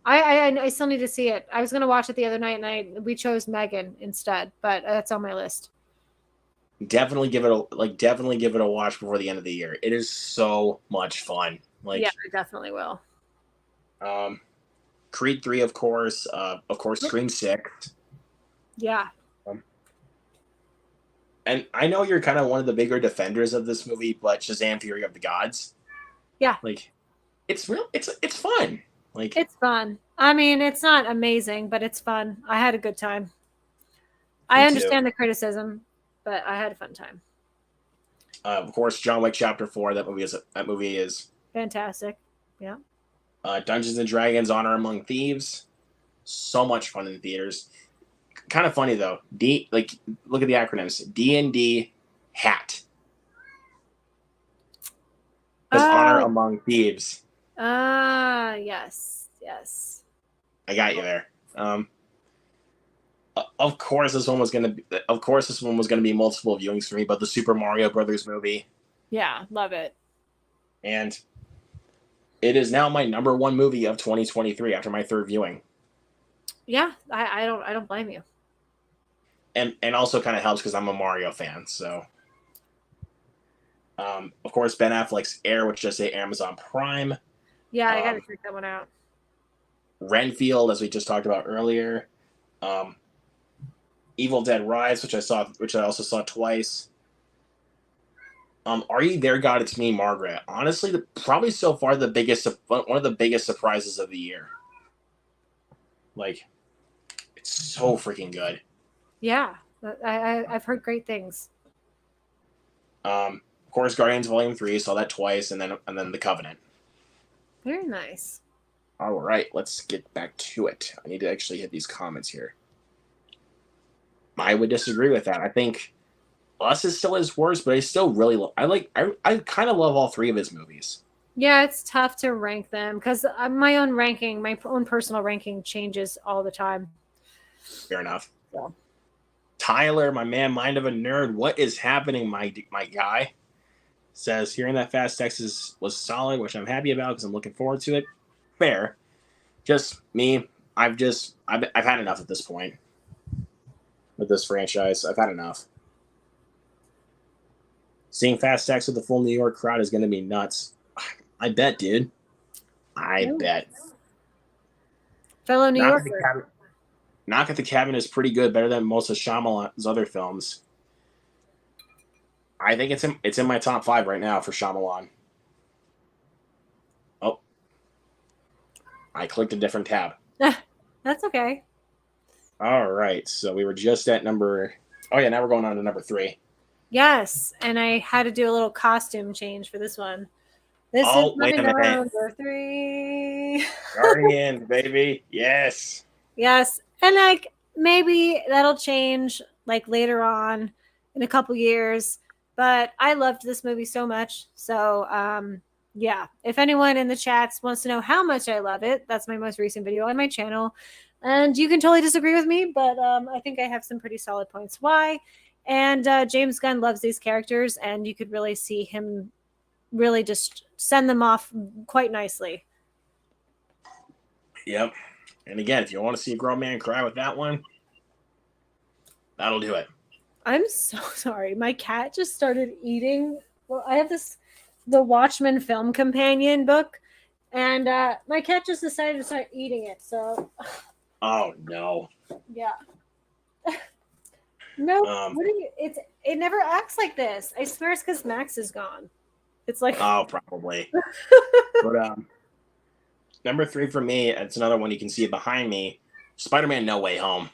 I still need to see it. I was going to watch it the other night, and we chose Megan instead, but that's on my list. Definitely give it a watch before the end of the year. It is so much fun. Like, yeah, I definitely will. Creed 3, of course. Scream 6. Yeah. And I know you're kind of one of the bigger defenders of this movie, but Shazam! Fury of the Gods. Yeah. Like, it's fun. Like, it's fun. I mean, it's not amazing, but it's fun. I had a good time. I understand the criticism, but I had a fun time. Of course, John Wick Chapter 4. That movie is fantastic. Yeah. Dungeons and Dragons: Honor Among Thieves. So much fun in theaters. Kind of funny though. Look at the acronyms. D&D hat. Because honor Oh, among thieves. yes, yes. I got you there. Of course, this one was gonna be multiple viewings for me. But the Super Mario Brothers movie, Yeah, love it. and it is now my number one movie of 2023 after my third viewing. Yeah, I don't blame you. And also kind of helps because I'm a Mario fan. So, of course, Ben Affleck's Air, which just say Amazon Prime. Yeah, I gotta check that one out. Renfield, as we just talked about earlier. Evil Dead Rise, which I also saw twice. Are You There, God? It's Me, Margaret. Honestly, probably so far one of the biggest surprises of the year. Like, it's so freaking good. Yeah, I've heard great things. Of course, Guardians Volume 3, saw that twice, and then The Covenant. Very nice. All right, let's get back to it. I need to actually hit these comments here. I would disagree with that. I think Us is still his worst, but I still really I kind of love all three of his movies. Yeah, it's tough to rank them because my own personal ranking changes all the time. Fair enough. Yeah. Tyler, my man, mind of a nerd, what is happening, my guy? Says hearing that Fast Texas was solid, which I'm happy about because I'm looking forward to it. Fair. Just me. I've had enough at this point with this franchise. I've had enough. Seeing Fast X with the full New York crowd is going to be nuts. I bet, dude. I bet. Fellow New Yorker. Knock at the Cabin is pretty good, better than most of Shyamalan's other films. I think it's in my top 5 right now for Shyamalan. Oh, I clicked a different tab. That's okay. All right, so we were just at number. Oh yeah, now we're going on to number 3. Yes, and I had to do a little costume change for this one. This is my number 3. Guardian, baby. Yes. Yes, and like maybe that'll change like later on in a couple years. But I loved this movie so much. So yeah, if anyone in the chats wants to know how much I love it, that's my most recent video on my channel. And you can totally disagree with me, but I think I have some pretty solid points why. And James Gunn loves these characters, and you could really see him really just send them off quite nicely. Yep. And again, if you want to see a grown man cry with that one, that'll do it. I'm so sorry. My cat just started eating. Well, I have the Watchmen film companion book, and my cat just decided to start eating it. So. Oh no. Yeah. No. What are you? It never acts like this. I swear it's because Max is gone. It's like. Oh, probably. But number 3 for me, it's another one you can see behind me. Spider-Man: No Way Home.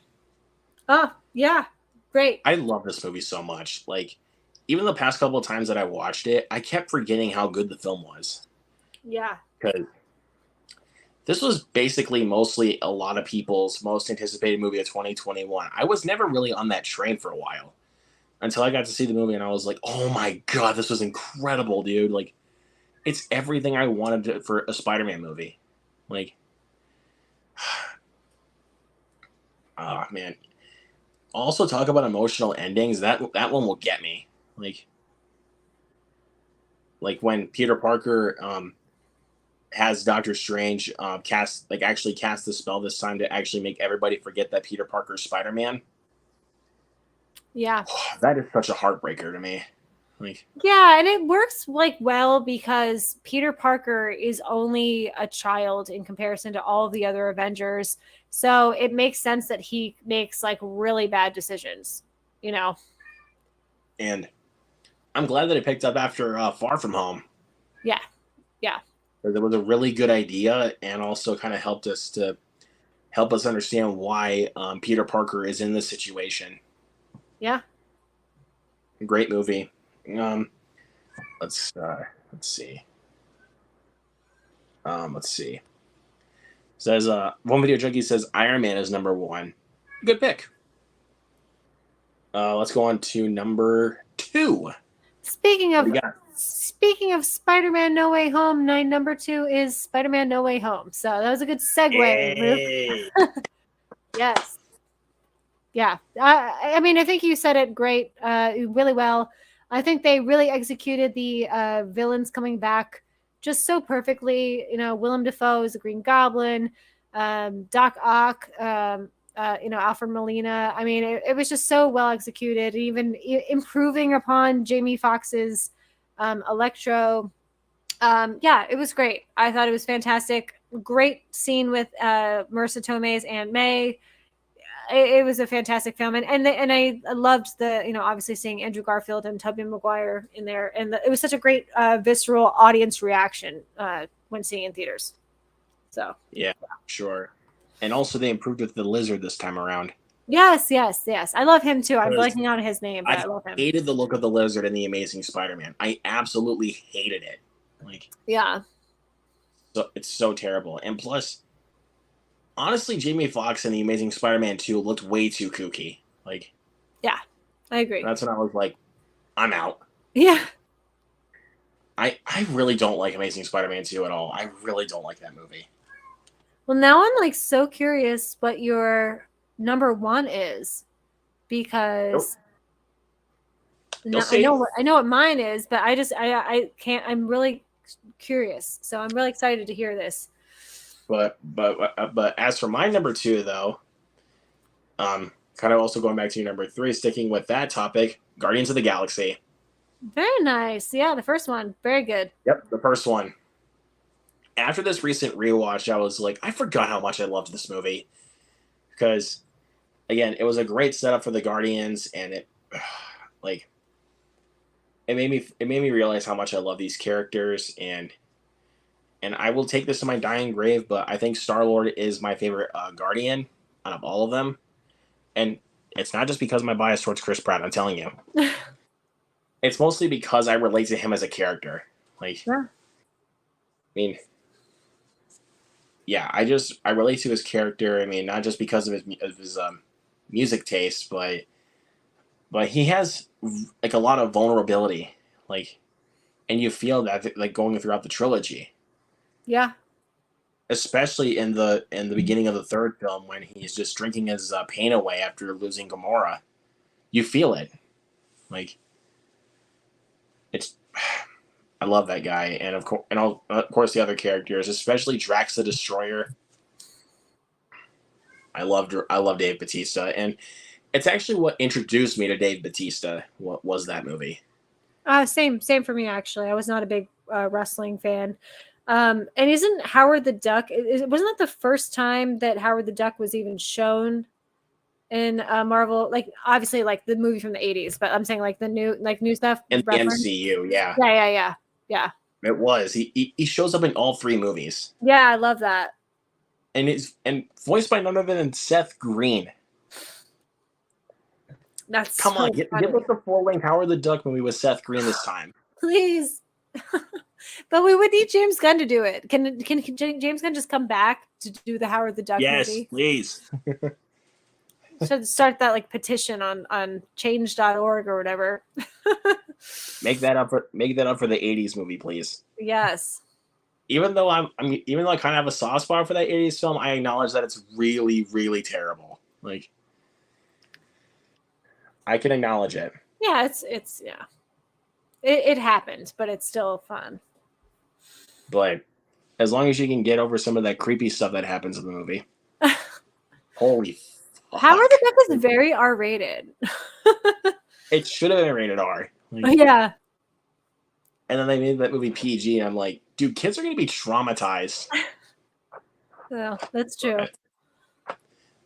Oh yeah. Great. I love this movie so much. Like, even the past couple of times that I watched it, I kept forgetting how good the film was. Yeah. Because this was basically mostly a lot of people's most anticipated movie of 2021. I was never really on that train for a while until I got to see the movie, and I was like, oh my God, this was incredible, dude. Like, it's everything I wanted for a Spider-Man movie. Like, oh, man. Also, talk about emotional endings. That one will get me. Like when Peter Parker has Doctor Strange actually cast the spell this time to actually make everybody forget that Peter Parker's Spider-Man. Yeah. That is such a heartbreaker to me. Like, yeah, and it works like well because Peter Parker is only a child in comparison to all of the other Avengers. So it makes sense that he makes like really bad decisions, you know. And I'm glad that it picked up after Far From Home. Yeah. Yeah. It was a really good idea, and also kind of helped us understand why Peter Parker is in this situation. Yeah. Great movie. Let's see. Let's see. Says one video junkie says Iron Man is number 1. Good pick. Let's go on to number 2. Speaking of Spider-Man No Way Home, number 2 is Spider-Man No Way Home. So that was a good segue. Yes. Yeah. I mean, I think you said it great, really well. I think they really executed the villains coming back just so perfectly. You know, Willem Dafoe is the Green Goblin, Doc Ock, Alfred Molina. I mean, it was just so well executed, even improving upon Jamie Foxx's Electro. Yeah, it was great. I thought it was fantastic. Great scene with Marissa Tomei's Aunt May. It was a fantastic film, and I loved obviously seeing Andrew Garfield and Tobey Maguire in there, and it was such a great visceral audience reaction when seeing in theaters. So yeah, sure. And also they improved with the lizard this time around. Yes. I love him too. I'm blanking on his name, but I love him. I hated the look of the lizard in the Amazing Spider-Man. I absolutely hated it. Yeah. So it's so terrible. And plus, honestly, Jamie Foxx in the Amazing Spider-Man 2 looked way too kooky. Yeah, I agree. That's when I was like, I'm out. Yeah. I really don't like Amazing Spider-Man 2 at all. I really don't like that movie. Well, now I'm so curious what your number 1 is, because I know what mine is, but I can't. I'm really curious, so I'm really excited to hear this. But as for my number 2, though, kind of also going back to your number 3, sticking with that topic, Guardians of the Galaxy. Very nice. Yeah, the first one, very good. Yep, the first one. After this recent rewatch, I was like, I forgot how much I loved this movie, because, again, it was a great setup for the Guardians, and it made me realize how much I love these characters, and I will take this to my dying grave, but I think Star-Lord is my favorite Guardian out of all of them, and it's not just because of my bias towards Chris Pratt. I'm telling you, it's mostly because I relate to him as a character. Yeah. I mean, yeah, I relate to his character. I mean, not just because of his music taste, but he has a lot of vulnerability, and you feel that going throughout the trilogy. Yeah. Especially in the beginning of the third film, when he's just drinking his pain away after losing Gamora, you feel it. It's. I love that guy, and of course the other characters, especially Drax the Destroyer. I love Dave Bautista, and it's actually what introduced me to Dave Bautista. What was that movie? Same for me, actually. I was not a big wrestling fan. And isn't Howard the Duck? Wasn't that the first time that Howard the Duck was even shown in Marvel? Obviously, the movie from the 80s, but I'm saying the new stuff in the MCU. Yeah. Yeah. It was. He shows up in all 3 movies. Yeah, I love that. And it's voiced by none other than Seth Green. Come on, give us the full-length Howard the Duck movie with Seth Green this time, please. But we would need James Gunn to do it. Can James Gunn just come back to do the Howard the Duck movie? Yes, please. Should start that petition on change.org or whatever. Make that up for the 80s movie, please. Yes. Even though I kind of have a soft spot for that 80s film, I acknowledge that it's really, really terrible. I can acknowledge it. Yeah, it's yeah. It happened, but it's still fun. But as long as you can get over some of that creepy stuff that happens in the movie. Holy fuck. Howard the Duck is very R-rated. It should have been rated R. Yeah. And then they made that movie PG, and I'm like, dude, kids are going to be traumatized. Well, that's true.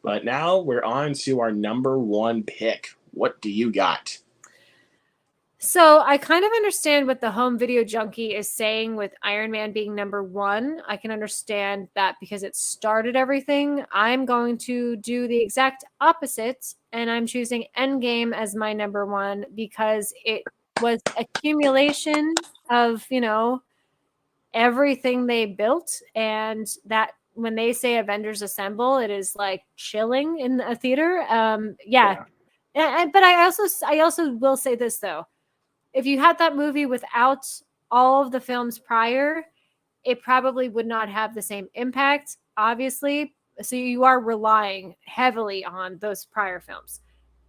But now we're on to our number 1 pick. What do you got? So I kind of understand what the home video junkie is saying with Iron Man being number 1. I can understand that because it started everything. I'm going to do the exact opposite, and I'm choosing Endgame as my number 1 because it was accumulation of, everything they built, and that when they say Avengers Assemble, it is like chilling in a theater. Yeah. But I also will say this though. If you had that movie without all of the films prior, it probably would not have the same impact, obviously. So you are relying heavily on those prior films.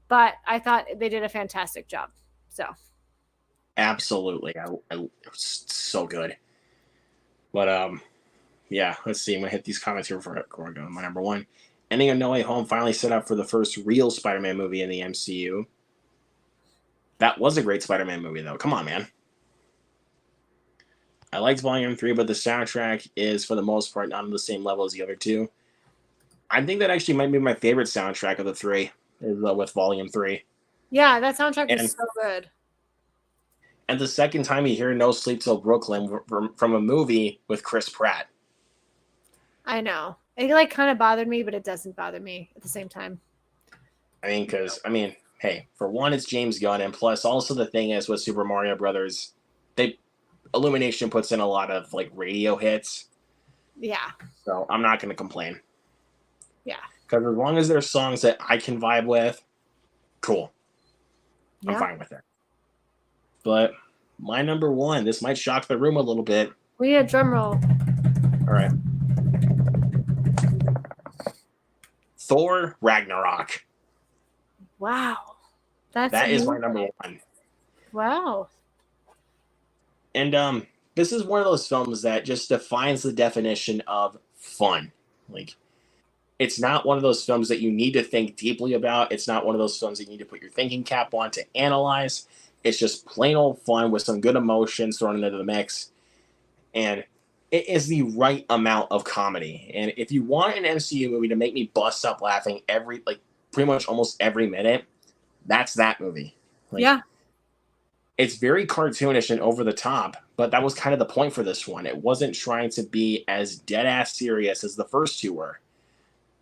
But I thought they did a fantastic job. So Absolutely. It was so good. But yeah, let's see. I'm gonna hit these comments here before I go. My number one. Ending of No Way Home finally set up for the first real Spider-Man movie in the MCU. That was a great Spider-Man movie, though. Come on, man. I liked Volume 3, but the soundtrack is, for the most part, not on the same level as the other two. I think that actually might be my favorite soundtrack of the three, is with Volume 3. yeah, that soundtrack is so good. And the second time you hear No Sleep Till Brooklyn from a movie with Chris Pratt. I know. It like kind of bothered me, but it doesn't bother me at the same time. I mean, because, hey, for one, it's James Gunn, and plus, also the thing is with Super Mario Brothers, Illumination puts in a lot of like radio hits. Yeah. So I'm not going to complain. Yeah. Because as long as there's songs that I can vibe with, cool. Yeah. I'm fine with it. But my number one, this might shock the room a little bit. We need a drum roll. All right. Thor Ragnarok. Wow. That is my number one. Wow. And this is one of those films that just defines the definition of fun. Like, it's not one of those films that you need to think deeply about. It's not one of those films that you need to put your thinking cap on to analyze. It's just plain old fun with some good emotions thrown into the mix. And it is the right amount of comedy. And if you want an MCU movie to make me bust up laughing pretty much almost every minute, that's that movie. Yeah. It's very cartoonish and over the top, but that was kind of the point for this one. It wasn't trying to be as dead-ass serious as the first two were.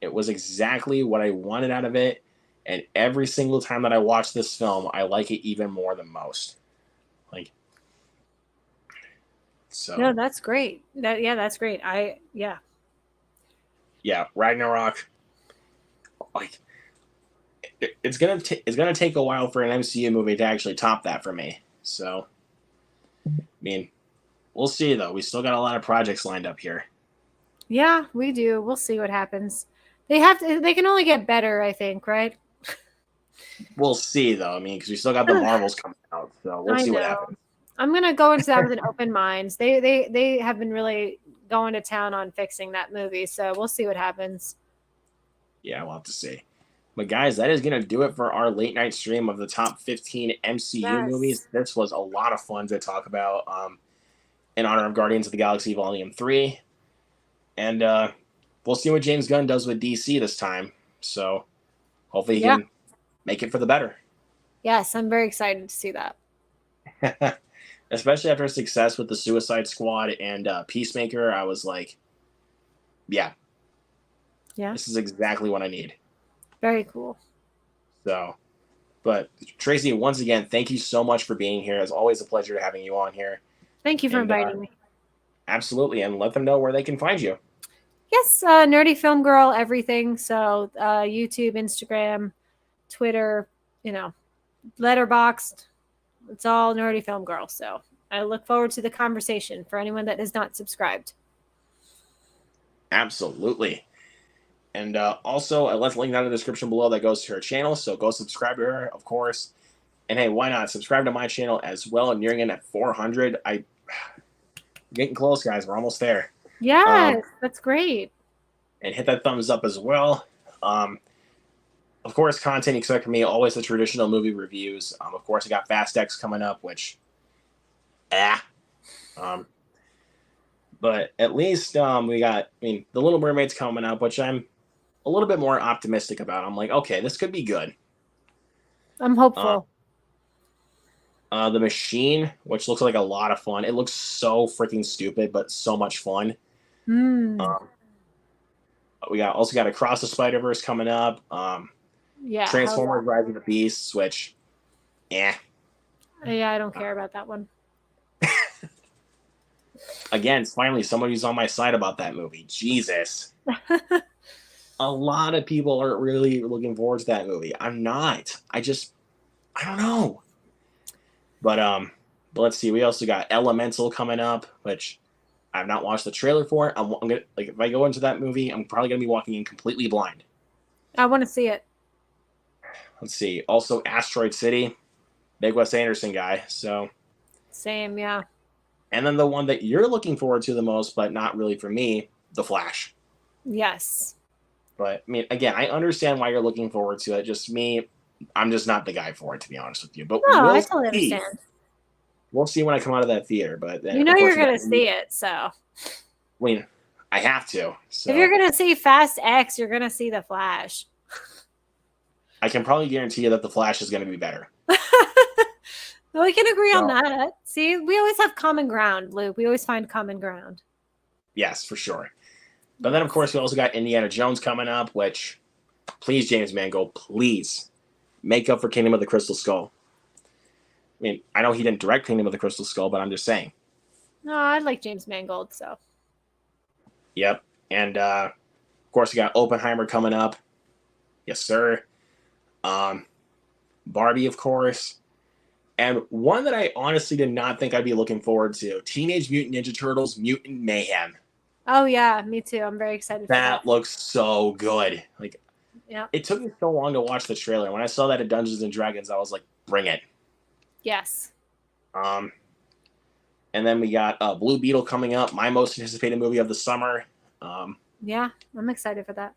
It was exactly what I wanted out of it, and every single time that I watch this film, I like it even more than most. So. No, that's great. That's great. Yeah, Ragnarok. It's gonna take a while for an MCU movie to actually top that for me. So, we'll see though. We still got a lot of projects lined up here. Yeah, we do. We'll see what happens. They can only get better, I think, right? We'll see though. Because we still got the Marvels coming out, so we'll see what happens. I'm gonna go into that with an open mind. They have been really going to town on fixing that movie, so we'll see what happens. Yeah, we'll have to see. But guys, that is going to do it for our late night stream of the top 15 MCU movies. This was a lot of fun to talk about in honor of Guardians of the Galaxy Volume 3. And we'll see what James Gunn does with DC this time. So hopefully he can make it for the better. Yes, I'm very excited to see that. Especially after success with the Suicide Squad and Peacemaker, I was like, yeah, this is exactly what I need. Very cool. So, but Tracy, once again, thank you so much for being here. It's always a pleasure having you on here. Thank you for inviting me. Absolutely. And let them know where they can find you. Yes, Nerdy Film Girl, everything. So YouTube, Instagram, Twitter, Letterboxd. It's all Nerdy Film Girl. So I look forward to the conversation for anyone that is not subscribed. Absolutely. And also, let's link down in the description below that goes to her channel. So go subscribe to her, of course. And hey, why not subscribe to my channel as well? I'm nearing in at 400. Getting close, guys. We're almost there. Yes, that's great. And hit that thumbs up as well. Of course, content you expect from me, always the traditional movie reviews. Of course, I got Fast X coming up, which, but at least we got, The Little Mermaid's coming up, which I'm a little bit more optimistic about. I'm like, okay, this could be good. I'm hopeful. The Machine, which looks like a lot of fun. It looks so freaking stupid, but so much fun. We also got Across the Spider-Verse coming up. Transformers Rise of the Beasts, which, Yeah, I don't care about that one. again, finally somebody who's on my side about that movie. Jesus. A lot of people are really looking forward to that movie. I'm not. I don't know. But let's see. We also got Elemental coming up, which I've not watched the trailer for. I'm gonna, like, if I go into that movie, I'm probably gonna be walking in completely blind. I want to see it. Let's see. Also, Asteroid City, big Wes Anderson guy. So Same, yeah. and then the one that you're looking forward to the most, but not really for me, The Flash. Yes. But I mean, again, I understand why you're looking forward to it. Just me, I'm just not the guy for it, to be honest with you. But No, I we'll totally see. understand. We'll see when I come out of that theater. But then, You know of course, you're going to see it, so. I mean, I have to. So If you're going to see Fast X, you're going to see The Flash. I can probably guarantee you that The Flash is going to be better. We can agree on that. See, we always have common ground, Luke. We always find common ground. Yes, for sure. But then, of course, we also got Indiana Jones coming up, which, please, James Mangold, please make up for Kingdom of the Crystal Skull. I mean, I know he didn't direct Kingdom of the Crystal Skull, but I'm just saying. No, I like James Mangold, so. Yep. And, of course, we got Oppenheimer coming up. Yes, sir. Barbie, of course. And one that I honestly did not think I'd be looking forward to, Teenage Mutant Ninja Turtles Mutant Mayhem. Oh, yeah, me too. I'm very excited for that. That looks so good. Like, yeah. It took me so long to watch the trailer. When I saw that at Dungeons and Dragons, I was like, bring it. Yes. And then we got Blue Beetle coming up, my most anticipated movie of the summer. Yeah, I'm excited for that.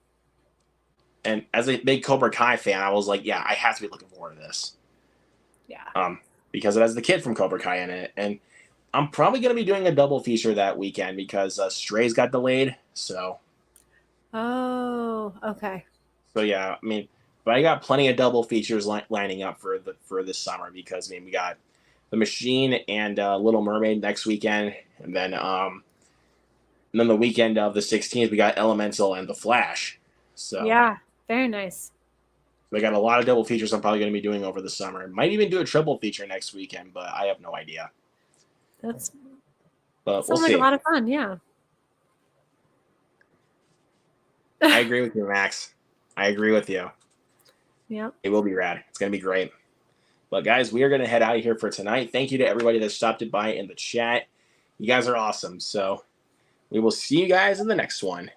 And as a big Cobra Kai fan, I was like, yeah, I have to be looking forward to this. Yeah. Because it has the kid from Cobra Kai in it. And I'm probably going to be doing a double feature that weekend because Strays got delayed. So. Oh, okay. So, yeah, I mean, but I got plenty of double features lining up for this summer because, I mean, we got The Machine and Little Mermaid next weekend. And then the weekend of the 16th, we got Elemental and The Flash. So yeah, very nice. We got a lot of double features I'm probably going to be doing over the summer. Might even do a triple feature next weekend, but I have no idea. But sounds we'll like a lot of fun, yeah. I agree with you, Max. I agree with you. Yeah. It will be rad. It's going to be great. But guys, we are going to head out of here for tonight. Thank you to everybody that stopped by in the chat. You guys are awesome. So we will see you guys in the next one.